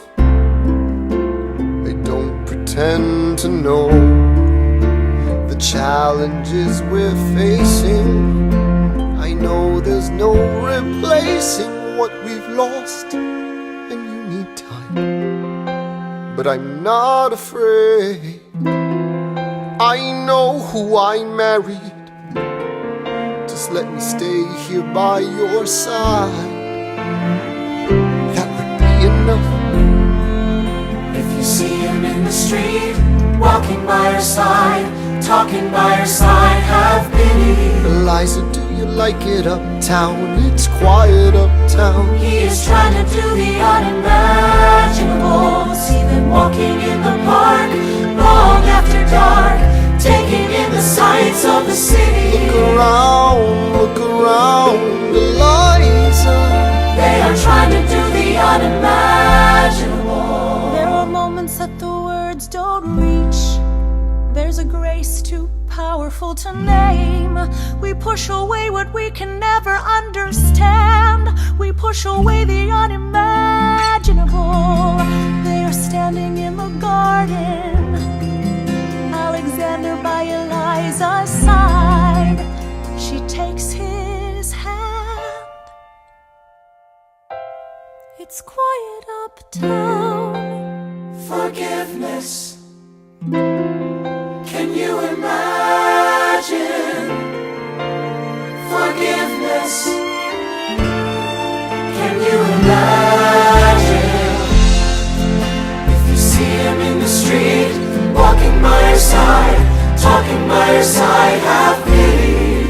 I don't pretend to know the challenges we're facing. I know there's no replacing what we've lost, and you need time, but I'm not afraid. I know who I married. Just let me stay here by your side. That would be enough. If you see him in the street, walking by her side, talking by her side, have pity. Eliza, do you like it uptown? It's quiet uptown. He is trying to do the unimaginable. See them walking in the park, long after dark, taking in the sights of the city. Look around, Eliza. They are trying to do the unimaginable. There are moments that the words don't reach. There's a grace too powerful to name. We push away what we can never understand. We push away the unimaginable. They are standing in the garden, Alexander by Eliza's side. She takes his hand. It's quiet uptown. Forgiveness. Can you imagine? Forgiveness. Can you imagine? If you see him in the street, walking by your side, talking by your side, have pity.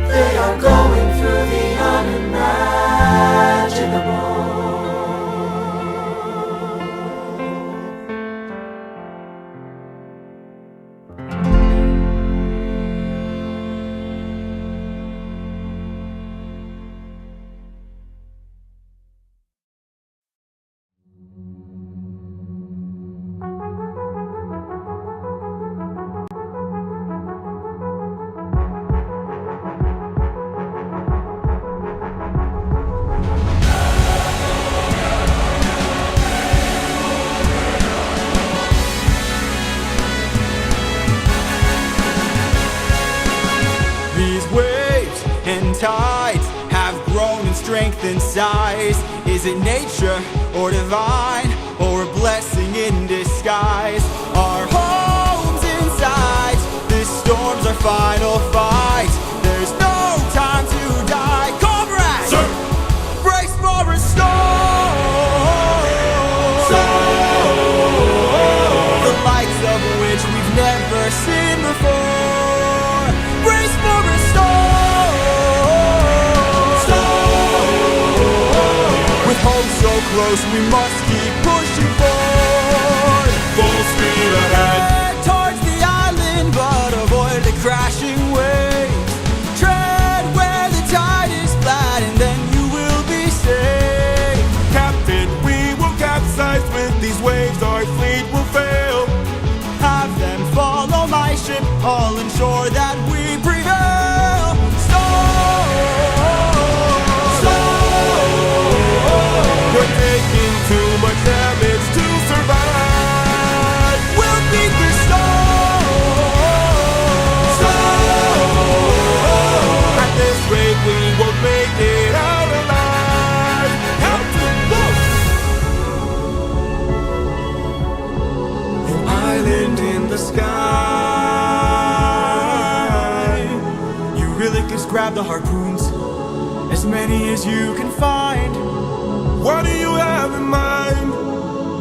They are going through the unimaginable. These waves and tides have grown in strength and size. Is it nature or divine, or a blessing in disguise? Our homes inside, this storm's our final fight. There's no time to die. Comrades, sir, brace for a storm. The likes of which we've never seen before. Brace for a storm. With hope so close, we must keep pushing forward. Full speed ahead towards the island, but avoid the crashing waves. Tread where the tide is flat, and then you will be safe. Captain, we will capsize with these waves, our fleet will fail. Have them follow my ship, all ensure that we prevail. We're taking too much damage to survive. We'll beat the storm. At this rate, we won't make it out alive. Captain, look! An island in the sky. You really just grab the harpoons, as many as you can find. What do you have in mind?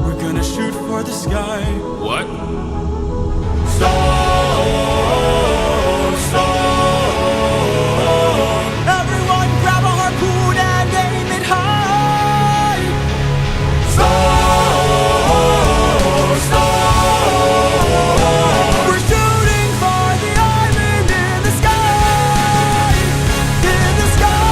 We're gonna shoot for the sky. What? Storm, storm. Everyone grab a harpoon and aim it high. Storm, storm. We're shooting for the island in the sky. In the sky.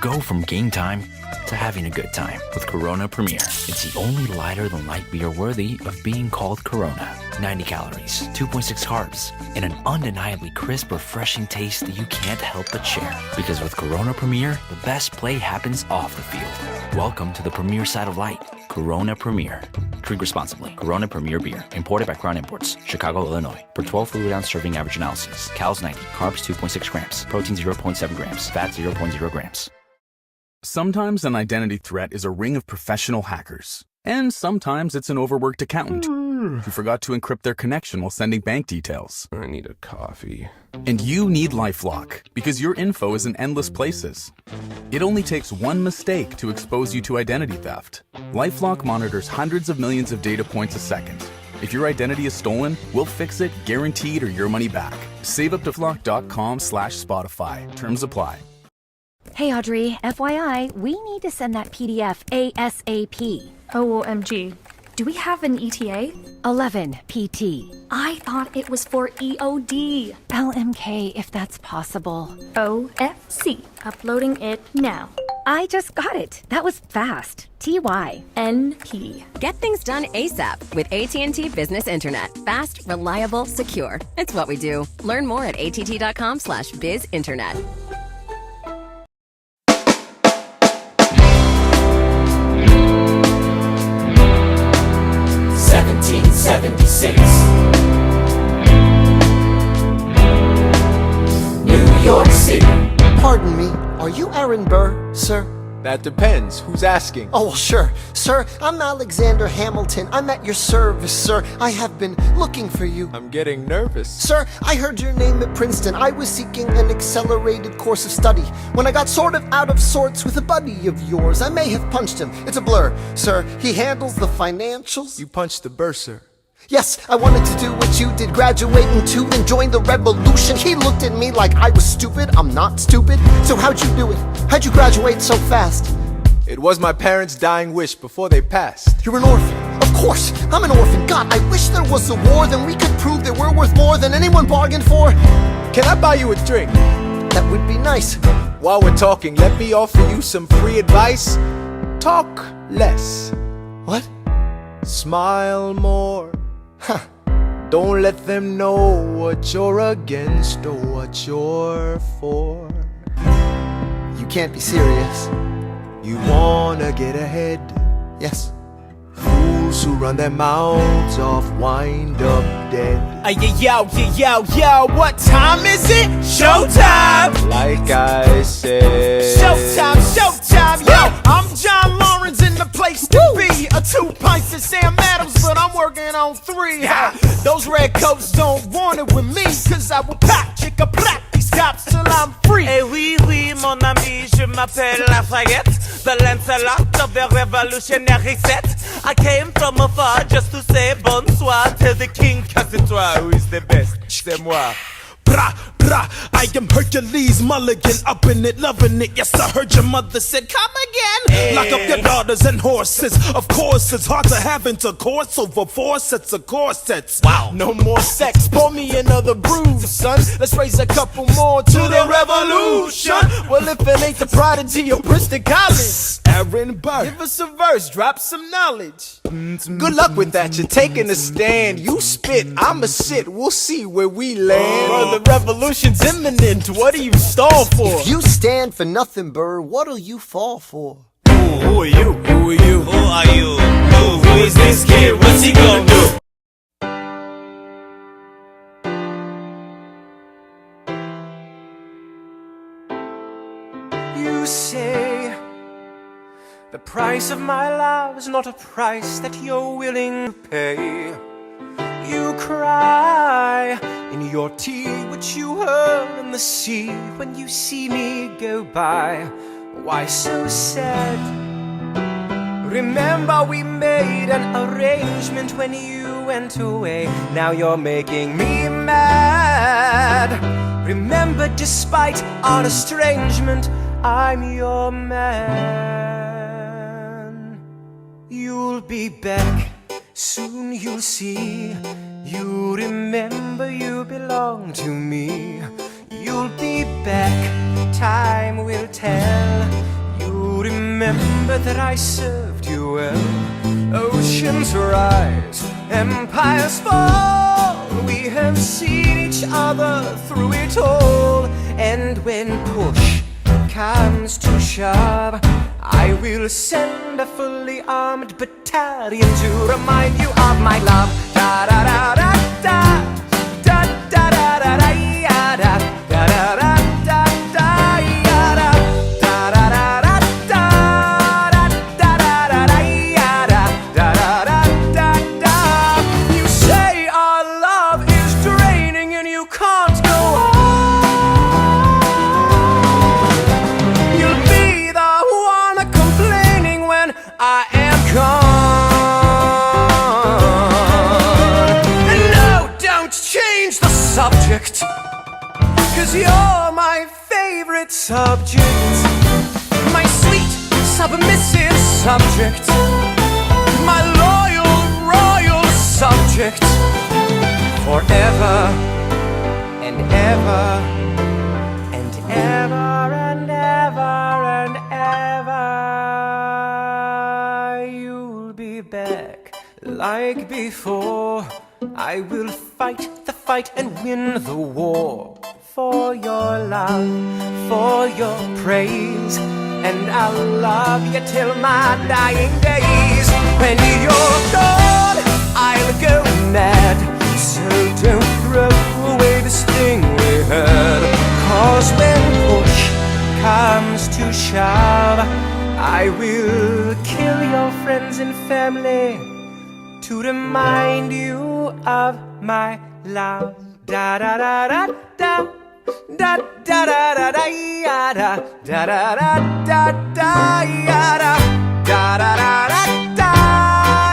Go from game time to having a good time with Corona Premier. It's the only lighter than light beer worthy of being called Corona. 90 calories, 2.6 carbs, and an undeniably crisp, refreshing taste that you can't help but share. Because with Corona Premier, the best play happens off the field. Welcome to the premier side of light. Corona Premier. Drink responsibly. Corona Premier Beer. Imported by Crown Imports. Chicago, Illinois. Per 12 fluid ounce serving average analysis. Calories 90. Carbs 2.6 grams. Protein 0.7 grams. Fat 0.0 grams. Sometimes an identity threat is a ring of professional hackers. And sometimes it's an overworked accountant who forgot to encrypt their connection while sending bank details. I need a coffee. And you need LifeLock, because your info is in endless places. It only takes one mistake to expose you to identity theft. LifeLock monitors hundreds of millions of data points a second. If your identity is stolen, we'll fix it, guaranteed, or your money back. Save up to LifeLock.com/Spotify. Terms apply. Hey Audrey, FYI, we need to send that PDF ASAP. OMG. Do we have an ETA? 11 PT. I thought it was for EOD. LMK if that's possible. OFC. Uploading it now. I just got it. That was fast. TY. NP. Get things done ASAP with AT&T Business Internet. Fast, reliable, secure. It's what we do. Learn more at att.com/bizinternet. 1776, New York City. Pardon me, are you Aaron Burr, sir? That depends. Who's asking? Oh, well, sure. Sir, I'm Alexander Hamilton. I'm at your service, sir. I have been looking for you. I'm getting nervous. Sir, I heard your name at Princeton. I was seeking an accelerated course of study. When I got sort of out of sorts with a buddy of yours, I may have punched him. It's a blur. Sir, he handles the financials. You punched the bursar. Yes, I wanted to do what you did, graduate into and join the revolution. He looked at me like I was stupid. I'm not stupid. So how'd you do it? How'd you graduate so fast? It was my parents' dying wish before they passed. You're an orphan. Of course, I'm an orphan. God, I wish there was a war, then we could prove that we're worth more than anyone bargained for. Can I buy you a drink? That would be nice. While we're talking, let me offer you some free advice. Talk less. What? Smile more. Don't let them know what you're against or what you're for. You can't be serious. You wanna get ahead. Yes. Fools who run their mouths off wind up dead. Yo, what time is it? Showtime! Like I said. Showtime, yo! I'm John Lawrence in the place to be. 2 pints of Sam Adams, but I'm working on 3. Those red coats don't want it with me, cause I will pop, chicka pop these cops till I'm free. Eh oui, mon ami, je m'appelle Lafayette, the Lancelot of the revolutionary set. I came from afar just to say bonsoir to the king, cause it's toi who is the best, c'est moi. Brah, brah, I am Hercules Mulligan, up in it, loving it. Yes, I heard your mother said, come again. Lock up your daughters and horses. Of course, it's hard to have intercourse over 4 sets of corsets. Wow. No more sex, pour me another brew, son. Let's raise a couple more to the revolution. Well, if it ain't the prodigy of Princeton College, Aaron Burr, give us a verse, drop some knowledge. Good luck with that, you're taking a stand. You spit, I'ma sit, we'll see where we land. The revolution's imminent, what do you stall for? If you stand for nothing, Burr, what'll you fall for? Who are you? Who are you? Who are you? Who is this kid? What's he gonna do? You say the price of my love is not a price that you're willing to pay. You cry in your tea, which you heard in the sea when you see me go by. Why so sad? Remember we made an arrangement when you went away. Now you're making me mad. Remember, despite our estrangement, I'm your man. You'll be back, soon you'll see. You remember you belong to me. You'll be back, time will tell. You remember that I served you well. Oceans rise, empires fall. We have seen each other through it all. And when push comes to shove, I will send a fully armed battalion to remind you of my love. Da da da da da da da da da da da da da da da da da da. You say our love is draining and you can't go on. You'll be the one complaining when I am gone. And no, don't change the subject, 'cause you're my favorite subject. My sweet, submissive subject. My loyal, royal subject. Forever and ever and ever and ever and ever. like before. I will fight the fight and win the war. For your love, for your praise, and I'll love you till my dying days. When you're gone, I'll go mad. So don't throw away this thing we had. 'Cause when push comes to shove, I will kill your friends and family to remind you of my love. Da da da da da. Da da da da da ya da da da da da da ya da da da da da da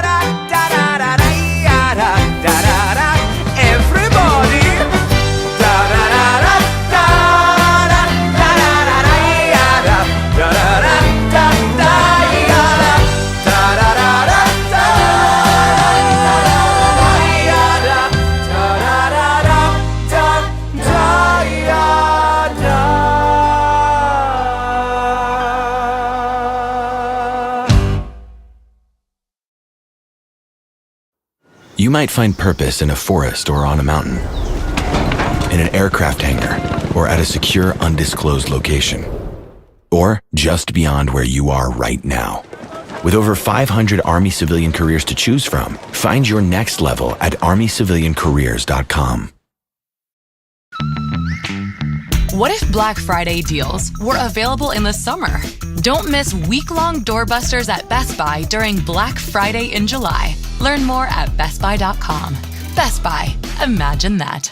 da da da da ya da da da da. Everybody, da da da da da da da da da ya da da da da da da ya da da da da da da ya da da da da da da. You might find purpose in a forest or on a mountain, in an aircraft hangar, or at a secure, undisclosed location, or just beyond where you are right now. With over 500 Army civilian careers to choose from, find your next level at armyciviliancareers.com. What if Black Friday deals were available in the summer? Don't miss week-long doorbusters at Best Buy during Black Friday in July. Learn more at bestbuy.com. Best Buy. Imagine that.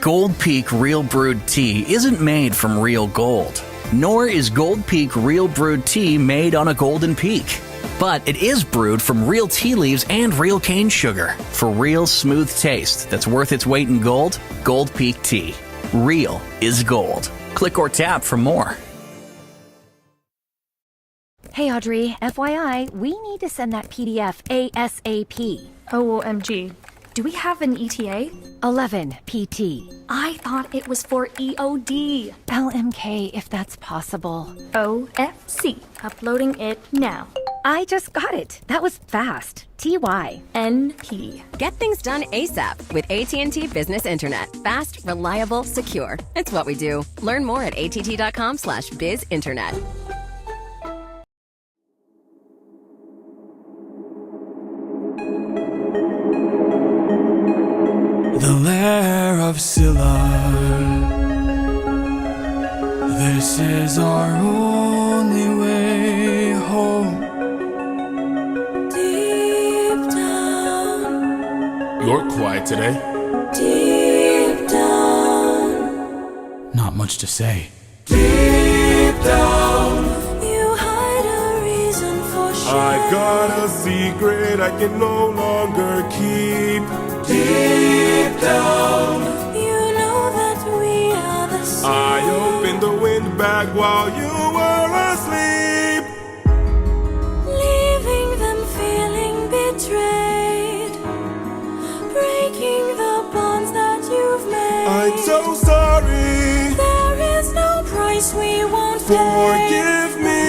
Gold Peak Real Brewed Tea isn't made from real gold, nor is Gold Peak Real Brewed Tea made on a golden peak. But it is brewed from real tea leaves and real cane sugar for real smooth taste that's worth its weight in gold. Gold Peak Tea. Real is gold. Click or tap for more. Hey Audrey, FYI, we need to send that PDF ASAP. OMG. Do we have an ETA? 11 PT. I thought it was for EOD. LMK, if that's possible. OFC. Uploading it now. I just got it. That was fast. TY. NP. Get things done ASAP with AT&T Business Internet. Fast, reliable, secure. It's what we do. Learn more at att.com/bizinternet. The lair of Scylla. This is our only way home. Deep down, You're quiet today. deep down, Not much to say. Deep down, you hide a reason for shame. I got a secret I can no longer keep. Deep down, You know that we are the same. I opened the windbag while you were asleep. Leaving them feeling betrayed, breaking the bonds that you've made. I'm so sorry. There is no price we won't pay. Forgive me.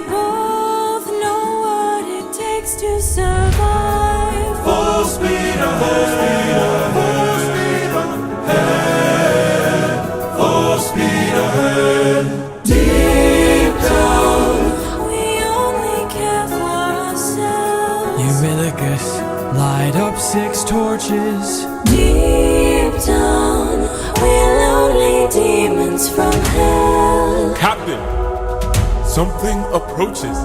We both know what it takes to survive. Full speed ahead. Full speed ahead. Full speed ahead. Deep down, We only care for ourselves. Eurylochus, light up 6 torches. Deep down, we're lonely demons from hell. Captain, something approaches.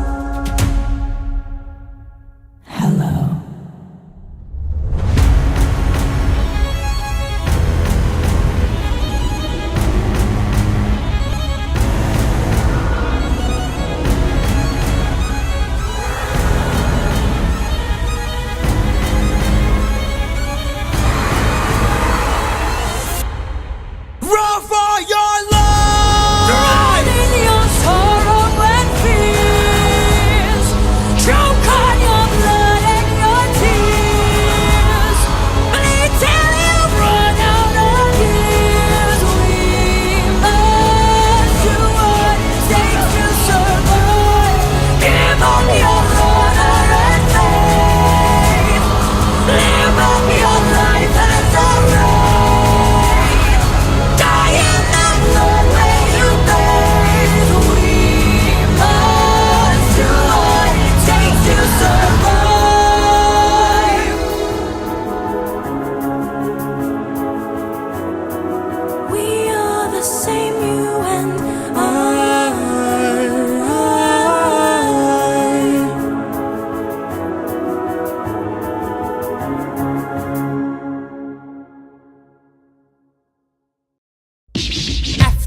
Run for your life! Ride in your sorrow and fear.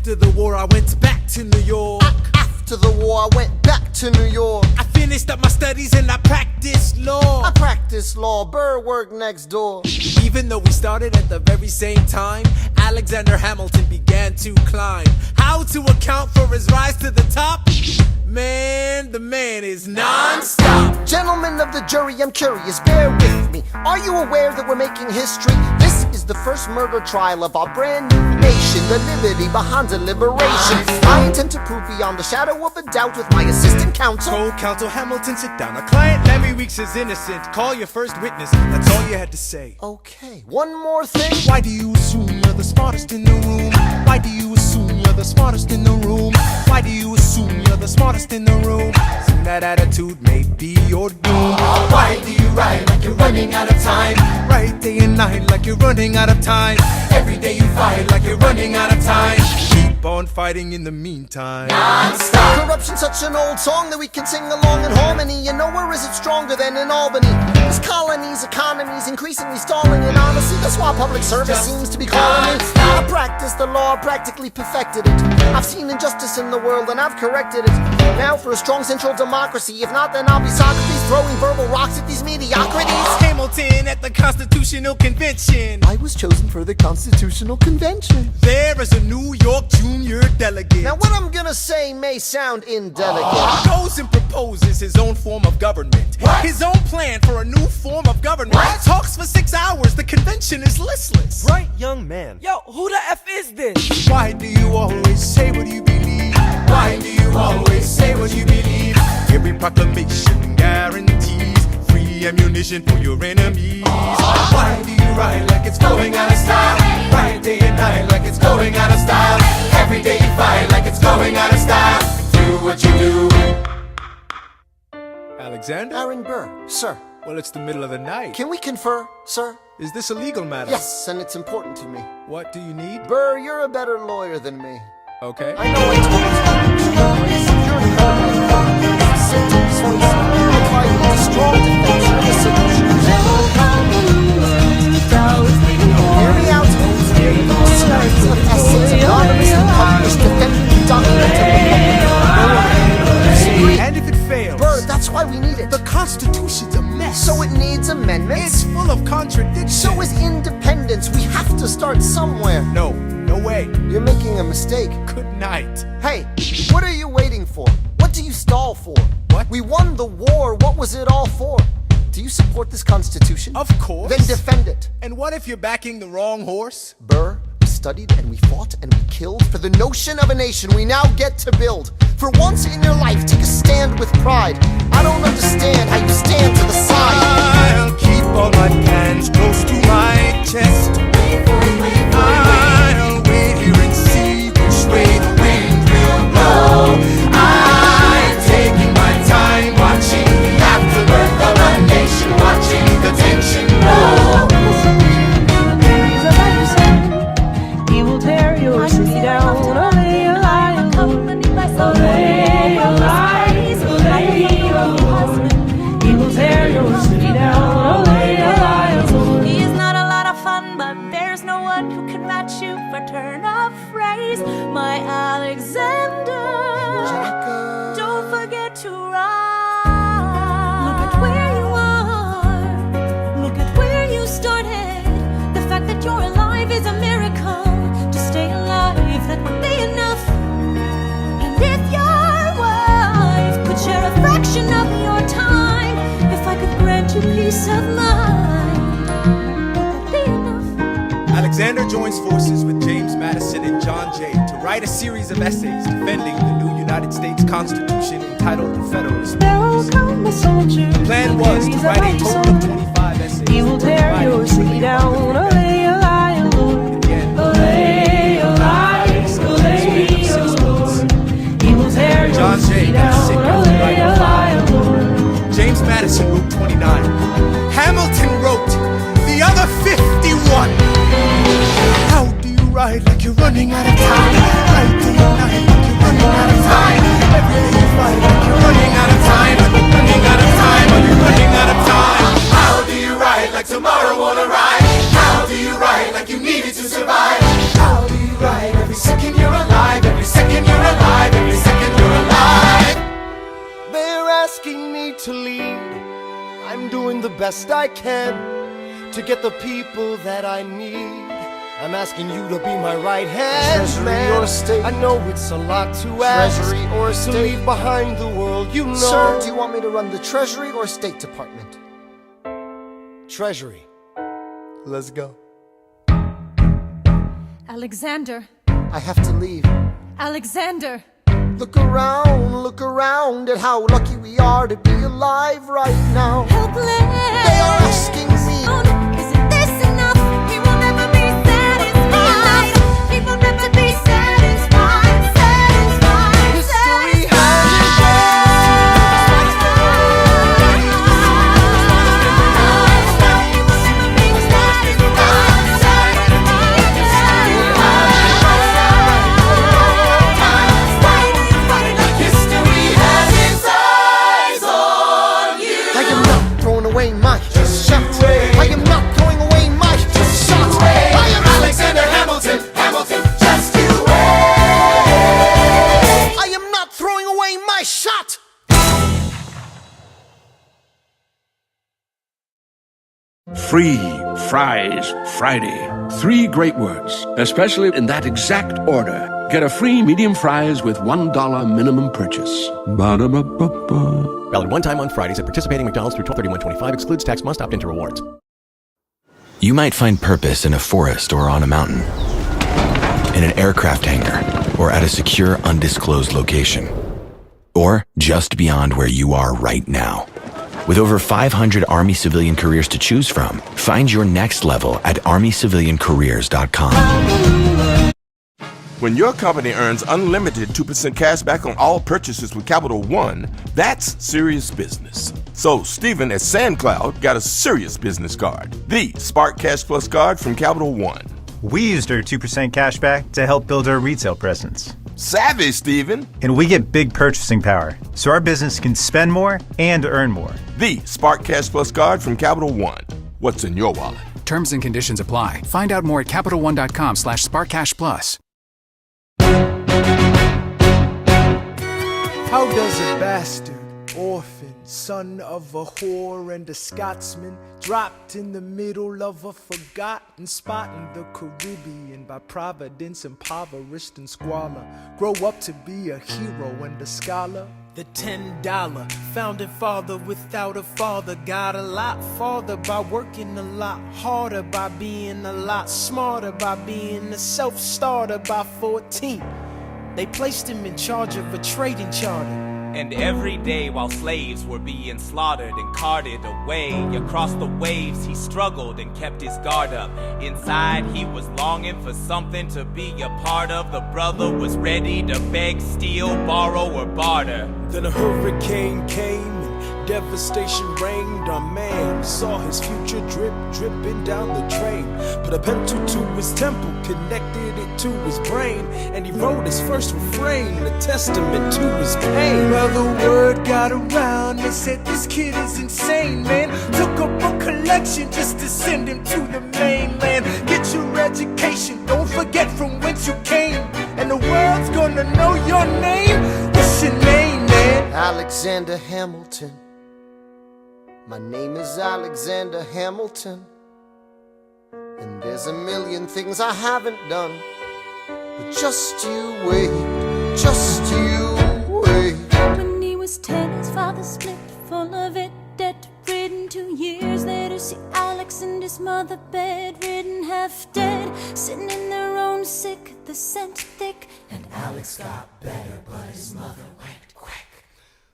After the war, I went back to New York. After the war, I went back to New York. I finished up my studies and I practiced law. I practiced law, Burr worked next door. Even though we started at the very same time, Alexander Hamilton began to climb. How to account for his rise to the top? Man, the man is non-stop. Gentlemen of the jury, I'm curious, bear with me. Are you aware that we're making history? This is the first murder trial of our brand new nation, the liberty behind deliberation. I intend to prove beyond the shadow of a doubt with my assistant counsel. Co-counsel Hamilton, sit down. Our client Lemmy Weeks is innocent. Call your first witness. That's all you had to say. Okay, one more thing. Why do you assume you're the smartest in the room? Why do you assume you're the smartest in the room? Why do you assume you're the smartest in the room? Soon that attitude may be your doom. Why do you write like you're running out of time? Write day and night like you're running out of time. Every day you fight like you're running out of time. Keep on fighting in the meantime. Non-stop. Corruption's such an old song that we can sing along in harmony. You know, where is it stronger than in Albany? This colony's economy's increasingly stalling, and honestly, that's why public service seems to be calling me. I practiced the law, practically perfected it. I've seen injustice in the world and I've corrected it. Now for a strong central democracy. If not, then I'll be Socrates throwing verbal rocks at these mediocrities. Hamilton at the Constitutional Convention. I was chosen for the Constitutional Convention. There is a New York junior delegate. Now what I'm gonna say may sound indelicate. Goes and proposes his own form of government. What? His own plan for a new form of government. What? Talks for 6 hours. The convention is listless. Bright young man. Yo, who the F is this? Why do you always say what you believe? Why do you always say what you believe? Every proclamation guarantees free ammunition for your enemies. Why do you write like it's going out of style? Write day and night like it's going out of style. Every day you fight like it's going out of style. Do what you do. Alexander? Aaron Burr, sir. Well, it's the middle of the night. Can we confer, sir? Is this a legal matter? Yes, and it's important to me. What do you need? Burr, you're a better lawyer than me. Okay. I know I told you you're an economy. Sentence was I need a strong defense of the solution. Hear me out. Series of essays anonymously published defending the document of the And if it fails? Burr, that's why we need it. The Constitution's a mess. So it needs amendments? It's full of contradictions. So is independence. We have to start somewhere. No way. You're making a mistake. Good night. Hey, what are you waiting for? What do you stall for? What? We won the war. What was it all for? Do you support this Constitution? Of course. Then defend it. And what if you're backing the wrong horse? Burr, we studied and we fought and we killed for the notion of a nation we now get to build. For once in your life, take a stand with pride. I don't understand how you stand to the side. I'll keep all my hands close to my chest. I'll wait here and see which way the wind will blow. I'm taking my time, watching the afterbirth of a nation, watching the tension grow. He will tear your city down. Lay your lies, lay your lies, lay your lies. He will tear your city down. Lay your lies. He is not a lot of fun, but there's no one who can match you for turn of phrase. My Alexander, don't forget to rise. Look at where you are. Look at where you started. The fact that you're alive is a miracle. To stay alive, that would be enough. And if your wife could share a fraction of your time, if I could grant you peace of mind, would that be enough? Alexander joins forces with James Madison and John Jay to write a series of essays defending the new United States Constitution entitled the Federalist Papers. The plan was to write a total of 25 essays. He will tear your city down. Lay your lies, lay your lies, lay your lies. He will tear your John Jay city got sick down. of Lay your lies, James Madison wrote 29. Hamilton wrote the other 51. How do you ride like you're running out of time? Right day and night like you're running out of time. Every day you fight like you're running out of time. Running out of time, are you running out of time? How do you write like tomorrow won't arrive? How do you write like you needed to survive? How do you write every second you're alive? best I can to get the people that I need. I'm asking you to be my right hand, Treasury man. or state? I know it's a lot to ask. Treasury or to state? leave behind the world, you know. Sir, do you want me to run the Treasury or State Department? Treasury. Let's go. Alexander. I have to leave. Alexander. Look around at how lucky we are to be alive right now. Helpless. They are asking me, isn't this enough? He will never be satisfied. He will never be satisfied. History Free Fries Friday. 3 great words, especially in that exact order. Get a free medium fries with $1 minimum purchase. Ba-da-ba-ba-ba. Valid one time on Fridays at participating McDonald's through 12/31/25. Excludes tax. Must opt into rewards. You might find purpose in a forest or on a mountain, in an aircraft hangar, or at a secure, undisclosed location, or just beyond where you are right now. With over 500 Army civilian careers to choose from, find your next level at armyciviliancareers.com. When your company earns unlimited 2% cash back on all purchases with Capital One, that's serious business. So Stephen at SandCloud got a serious business card, the Spark Cash Plus card from Capital One. We used our 2% cash back to help build our retail presence. Savvy, Stephen. And we get big purchasing power, so our business can spend more and earn more. The Spark Cash Plus card from Capital One. What's in your wallet? Terms and conditions apply. Find out more at CapitalOne.com/SparkCashPlus. How does a bastard, orphan, son of a whore and a Scotsman, dropped in the middle of a forgotten spot in the Caribbean by providence, impoverished and squalor, grow up to be a hero and a scholar? The $10 founding father without a father got a lot farther by working a lot harder, by being a lot smarter, by being a self-starter. By 14, they placed him in charge of a trading charter. And every day while slaves were being slaughtered and carted away across the waves, he struggled and kept his guard up. Inside he was longing for something to be a part of. The brother was ready to beg, steal, borrow, or barter. Then a hurricane came and devastation reigned. Our man saw his future dripping down the drain. Put a pencil to his temple, connected it to his brain, and he wrote his first refrain, a testament to his pain. Well, the word got around, they said this kid is insane, man. Took a book collection just to send him to the mainland. Get your education, don't forget from whence you came, and the world's gonna know your name. What's your name, man? Alexander Hamilton. My name is Alexander Hamilton. And there's a million things I haven't done. But just you wait, just you wait. When he was 10, his father split, full of it, debt-ridden. 2 years later, see Alex and his mother bedridden, half dead, sitting in their own sick, the scent thick. And Alex got better, but his mother went quick.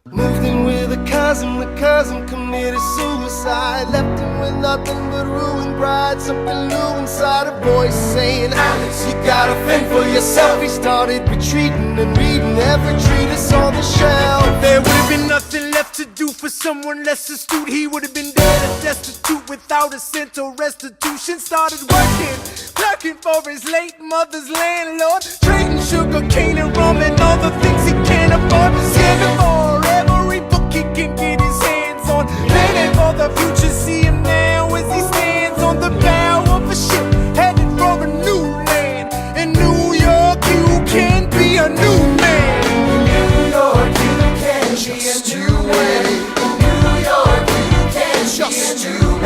Moved in with a cousin, the cousin committed suicide. Left him with nothing but ruined pride. Something new inside, a voice saying, Alex, you gotta fend for yourself. He started retreating and reading every treatise on the shelf. There would have been nothing left to do for someone less astute. He would have been dead and destitute without a cent or restitution. Started working for his late mother's landlord, trading sugar cane and rum and all the things he can't afford. Scamming for every book he can get his hands on, planning for the future. See him now as he stands on the bow of a ship, headed for a new land. In New York, you can be a new man. In New York, you can be a new man. In New York, you can be a new man.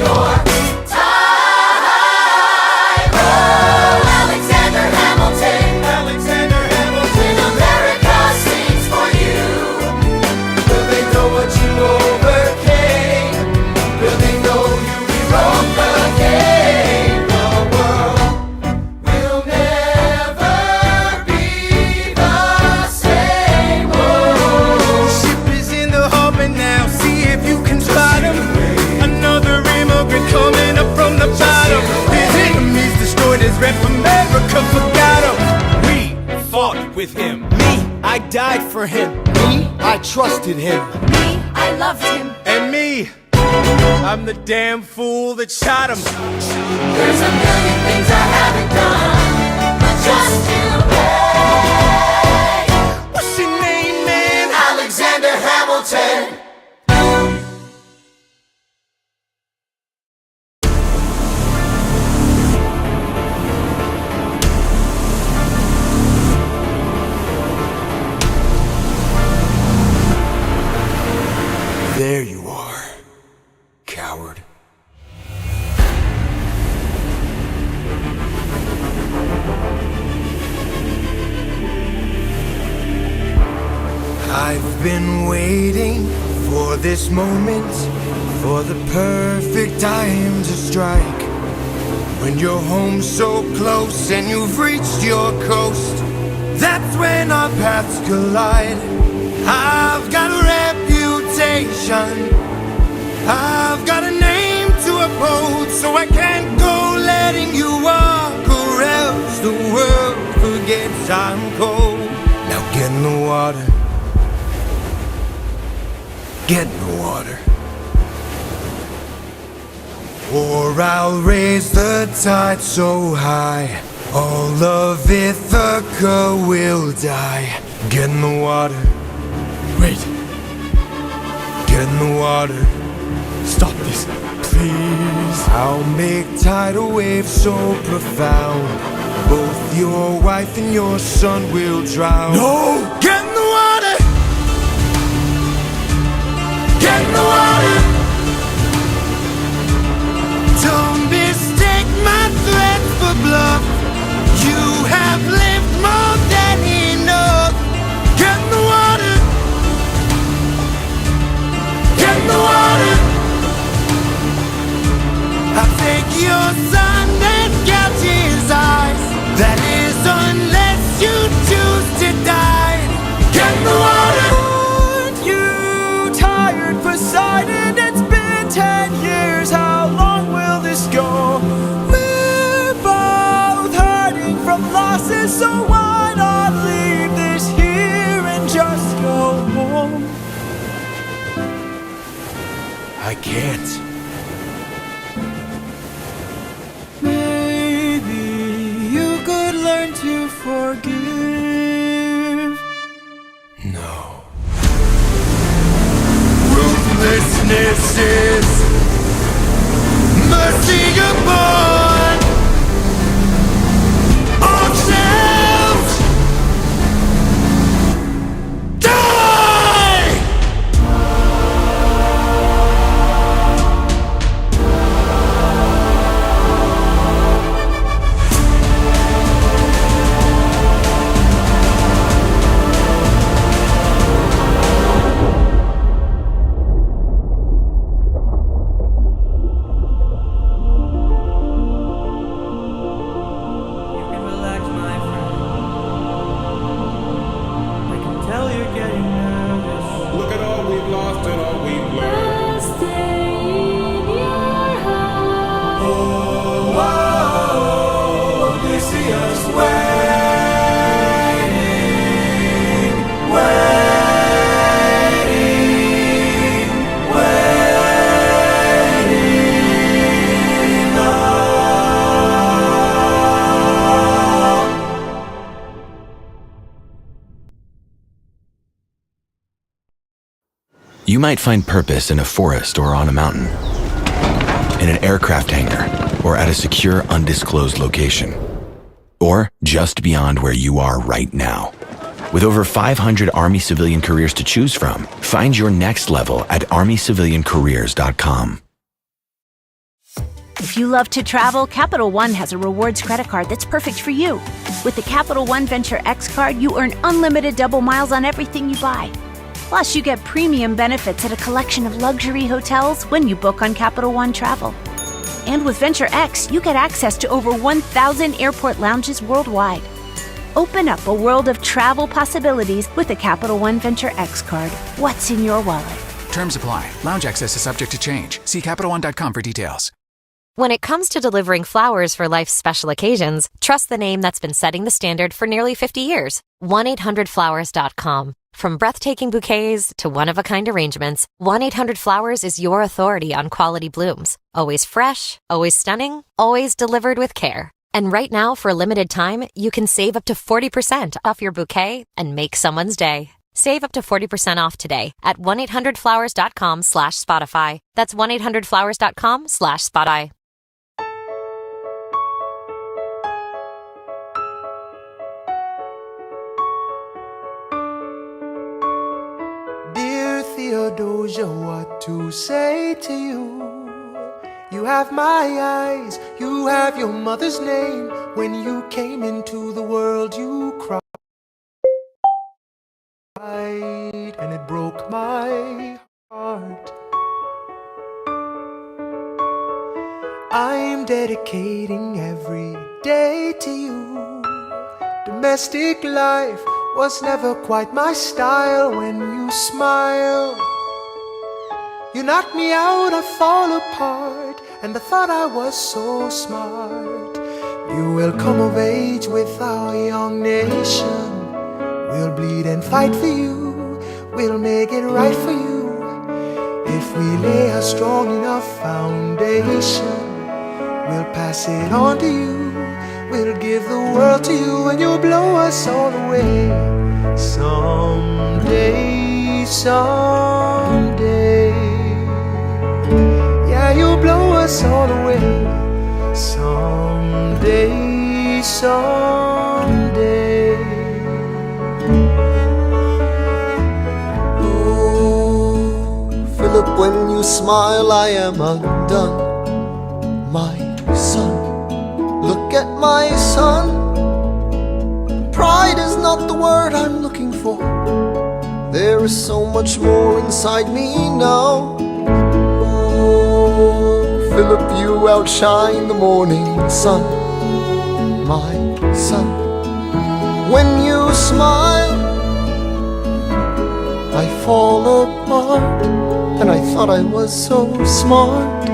your time. Oh, Alexander Hamilton. Alexander Hamilton. America sings for you. Will they know what you overcame? Will they know you rewrote the game? The world will never be the same. Oh, Ship is in the harbor now, see if you can spot him. Another immigrant coming up from the bottom. His enemies destroyed his rep, America forgot him. We fought with him. Me, I died for him. Me, I trusted him. Me, I loved him. And me, I'm the damn fool that shot him. there's a million things I haven't done, but just to pay. What's your name, man? Alexander Hamilton. There you are, coward. I've been waiting for this moment, for the perfect time to strike. When you're home so close and you've reached your coast, that's when our paths collide. I've got a reputation, I've got a name to uphold, so I can't go letting you walk, or else the world forgets I'm cold. Now get in the water, get in the water, or I'll raise the tide so high, all of Ithaca will die. Get in the water. Wait. Get in the water. Stop this, please. I'll make tidal waves so profound, both your wife and your son will drown. No! Get in the water! Get in the water! Don't mistake my threats for bluff. You have lived more than enough. Get in the water! Get in the water! I'll take your son and gouge his eyes. That is unless you choose to die. Get in the water! Aren't you tired, Poseidon? It's been 10 years. How long will this go? We're both hurting from losses, so why not leave this here and just go home? I can't. Maybe you could learn to forgive. No. Ruthlessness is mercy upon ourselves. Die! You might find purpose in a forest or on a mountain, in an aircraft hangar, or at a secure, undisclosed location, or just beyond where you are right now. With over 500 Army civilian careers to choose from, find your next level at armyciviliancareers.com. If you love to travel, Capital One has a rewards credit card that's perfect for you. With the Capital One Venture X card, you earn unlimited double miles on everything you buy. Plus, you get premium benefits at a collection of luxury hotels when you book on Capital One Travel. And with Venture X, you get access to over 1,000 airport lounges worldwide. Open up a world of travel possibilities with the Capital One Venture X card. What's in your wallet? Terms apply. Lounge access is subject to change. See CapitalOne.com for details. When it comes to delivering flowers for life's special occasions, trust the name that's been setting the standard for nearly 50 years. 1-800-Flowers.com. From breathtaking bouquets to one-of-a-kind arrangements, 1-800-Flowers is your authority on quality blooms. Always fresh, always stunning, always delivered with care. And right now, for a limited time, you can save up to 40% off your bouquet and make someone's day. Save up to 40% off today at 1-800-Flowers.com/Spotify. That's 1-800-Flowers.com/Spotify. Dear Theodosia, what to say to you? You have my eyes, you have your mother's name. When you came into the world, you cried, and it broke my heart. I'm dedicating every day to you. Domestic life was never quite my style. When you smile, you knock me out, I fall apart, and I thought I was so smart. You will come of age with our young nation. We'll bleed and fight for you. We'll make it right for you. If we lay a strong enough foundation, we'll pass it on to you. We'll give the world to you, and you'll blow us all away. Someday, someday. Yeah, you'll blow us all away. Someday, someday. Ooh, Philip, when you smile, I am undone. My son, look at my son. Pride is not the word I'm looking for. There is so much more inside me now. Philip, you outshine the morning sun, my son. When you smile, I fall apart, and I thought I was so smart.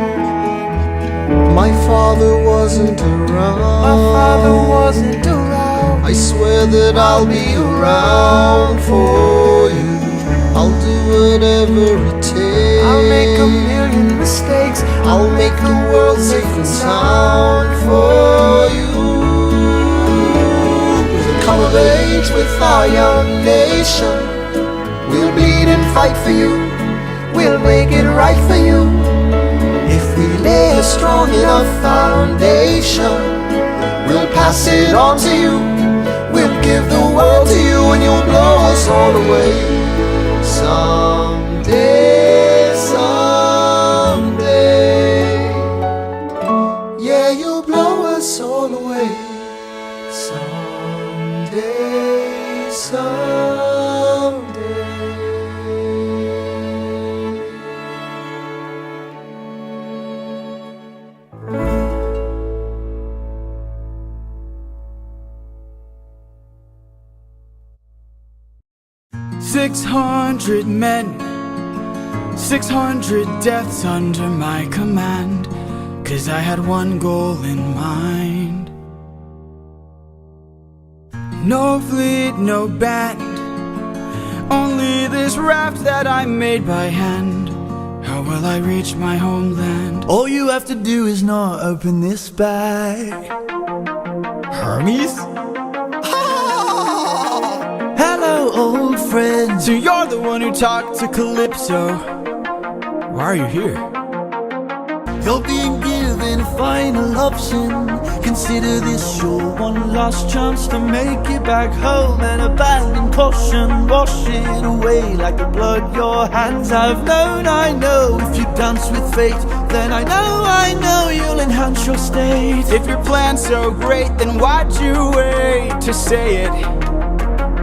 My father wasn't around. My father wasn't around. I swear that I'll be around for you. I'll do whatever it takes. I'll make a million mistakes. I'll make the world safe and sound for you. We'll come of age with our young nation. We'll bleed and fight for you. We'll make it right for you. If we lay a strong enough foundation, we'll pass it on to you. We'll give the world to you, and you'll blow us all away. Someday, someday. Yeah, you'll blow us all away. Someday, someday. 600 men, 600 deaths under my command, 'cause I had one goal in mind. No fleet, no band, only this raft that I made by hand. How will I reach my homeland? All you have to do is not open this bag. Hermes? Hello, old friend. So you're the one who talked to Calypso. Why are you here? You're being given a final option. Consider this your one last chance to make it back home and abandon caution. Wash it away like the blood your hands have known. I know if you dance with fate, then I know you'll inherit enhance your state. If your plan's so great, then why'd you wait to say it?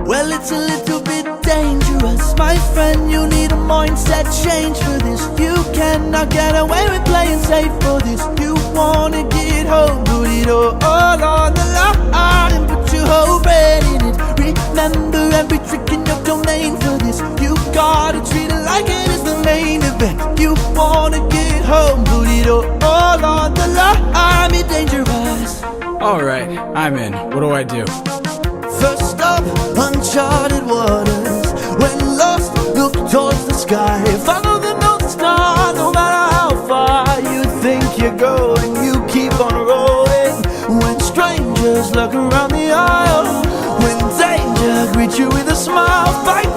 Well, it's a little bit dangerous, my friend. You need a mindset change for this. You cannot get away with playing safe for this. You wanna get home, put it all on the line, put your whole brain in it. Remember every trick in your domain for this. You gotta treat it like it is the main event. You wanna get home, put it all on the line, be dangerous. Alright, I'm in. What do I do? First up, uncharted waters. When lost, look towards the sky. Follow the North Star, no matter how far you think you're going. You keep on rolling. When strangers look around the aisle, when danger greets you with a smile, fight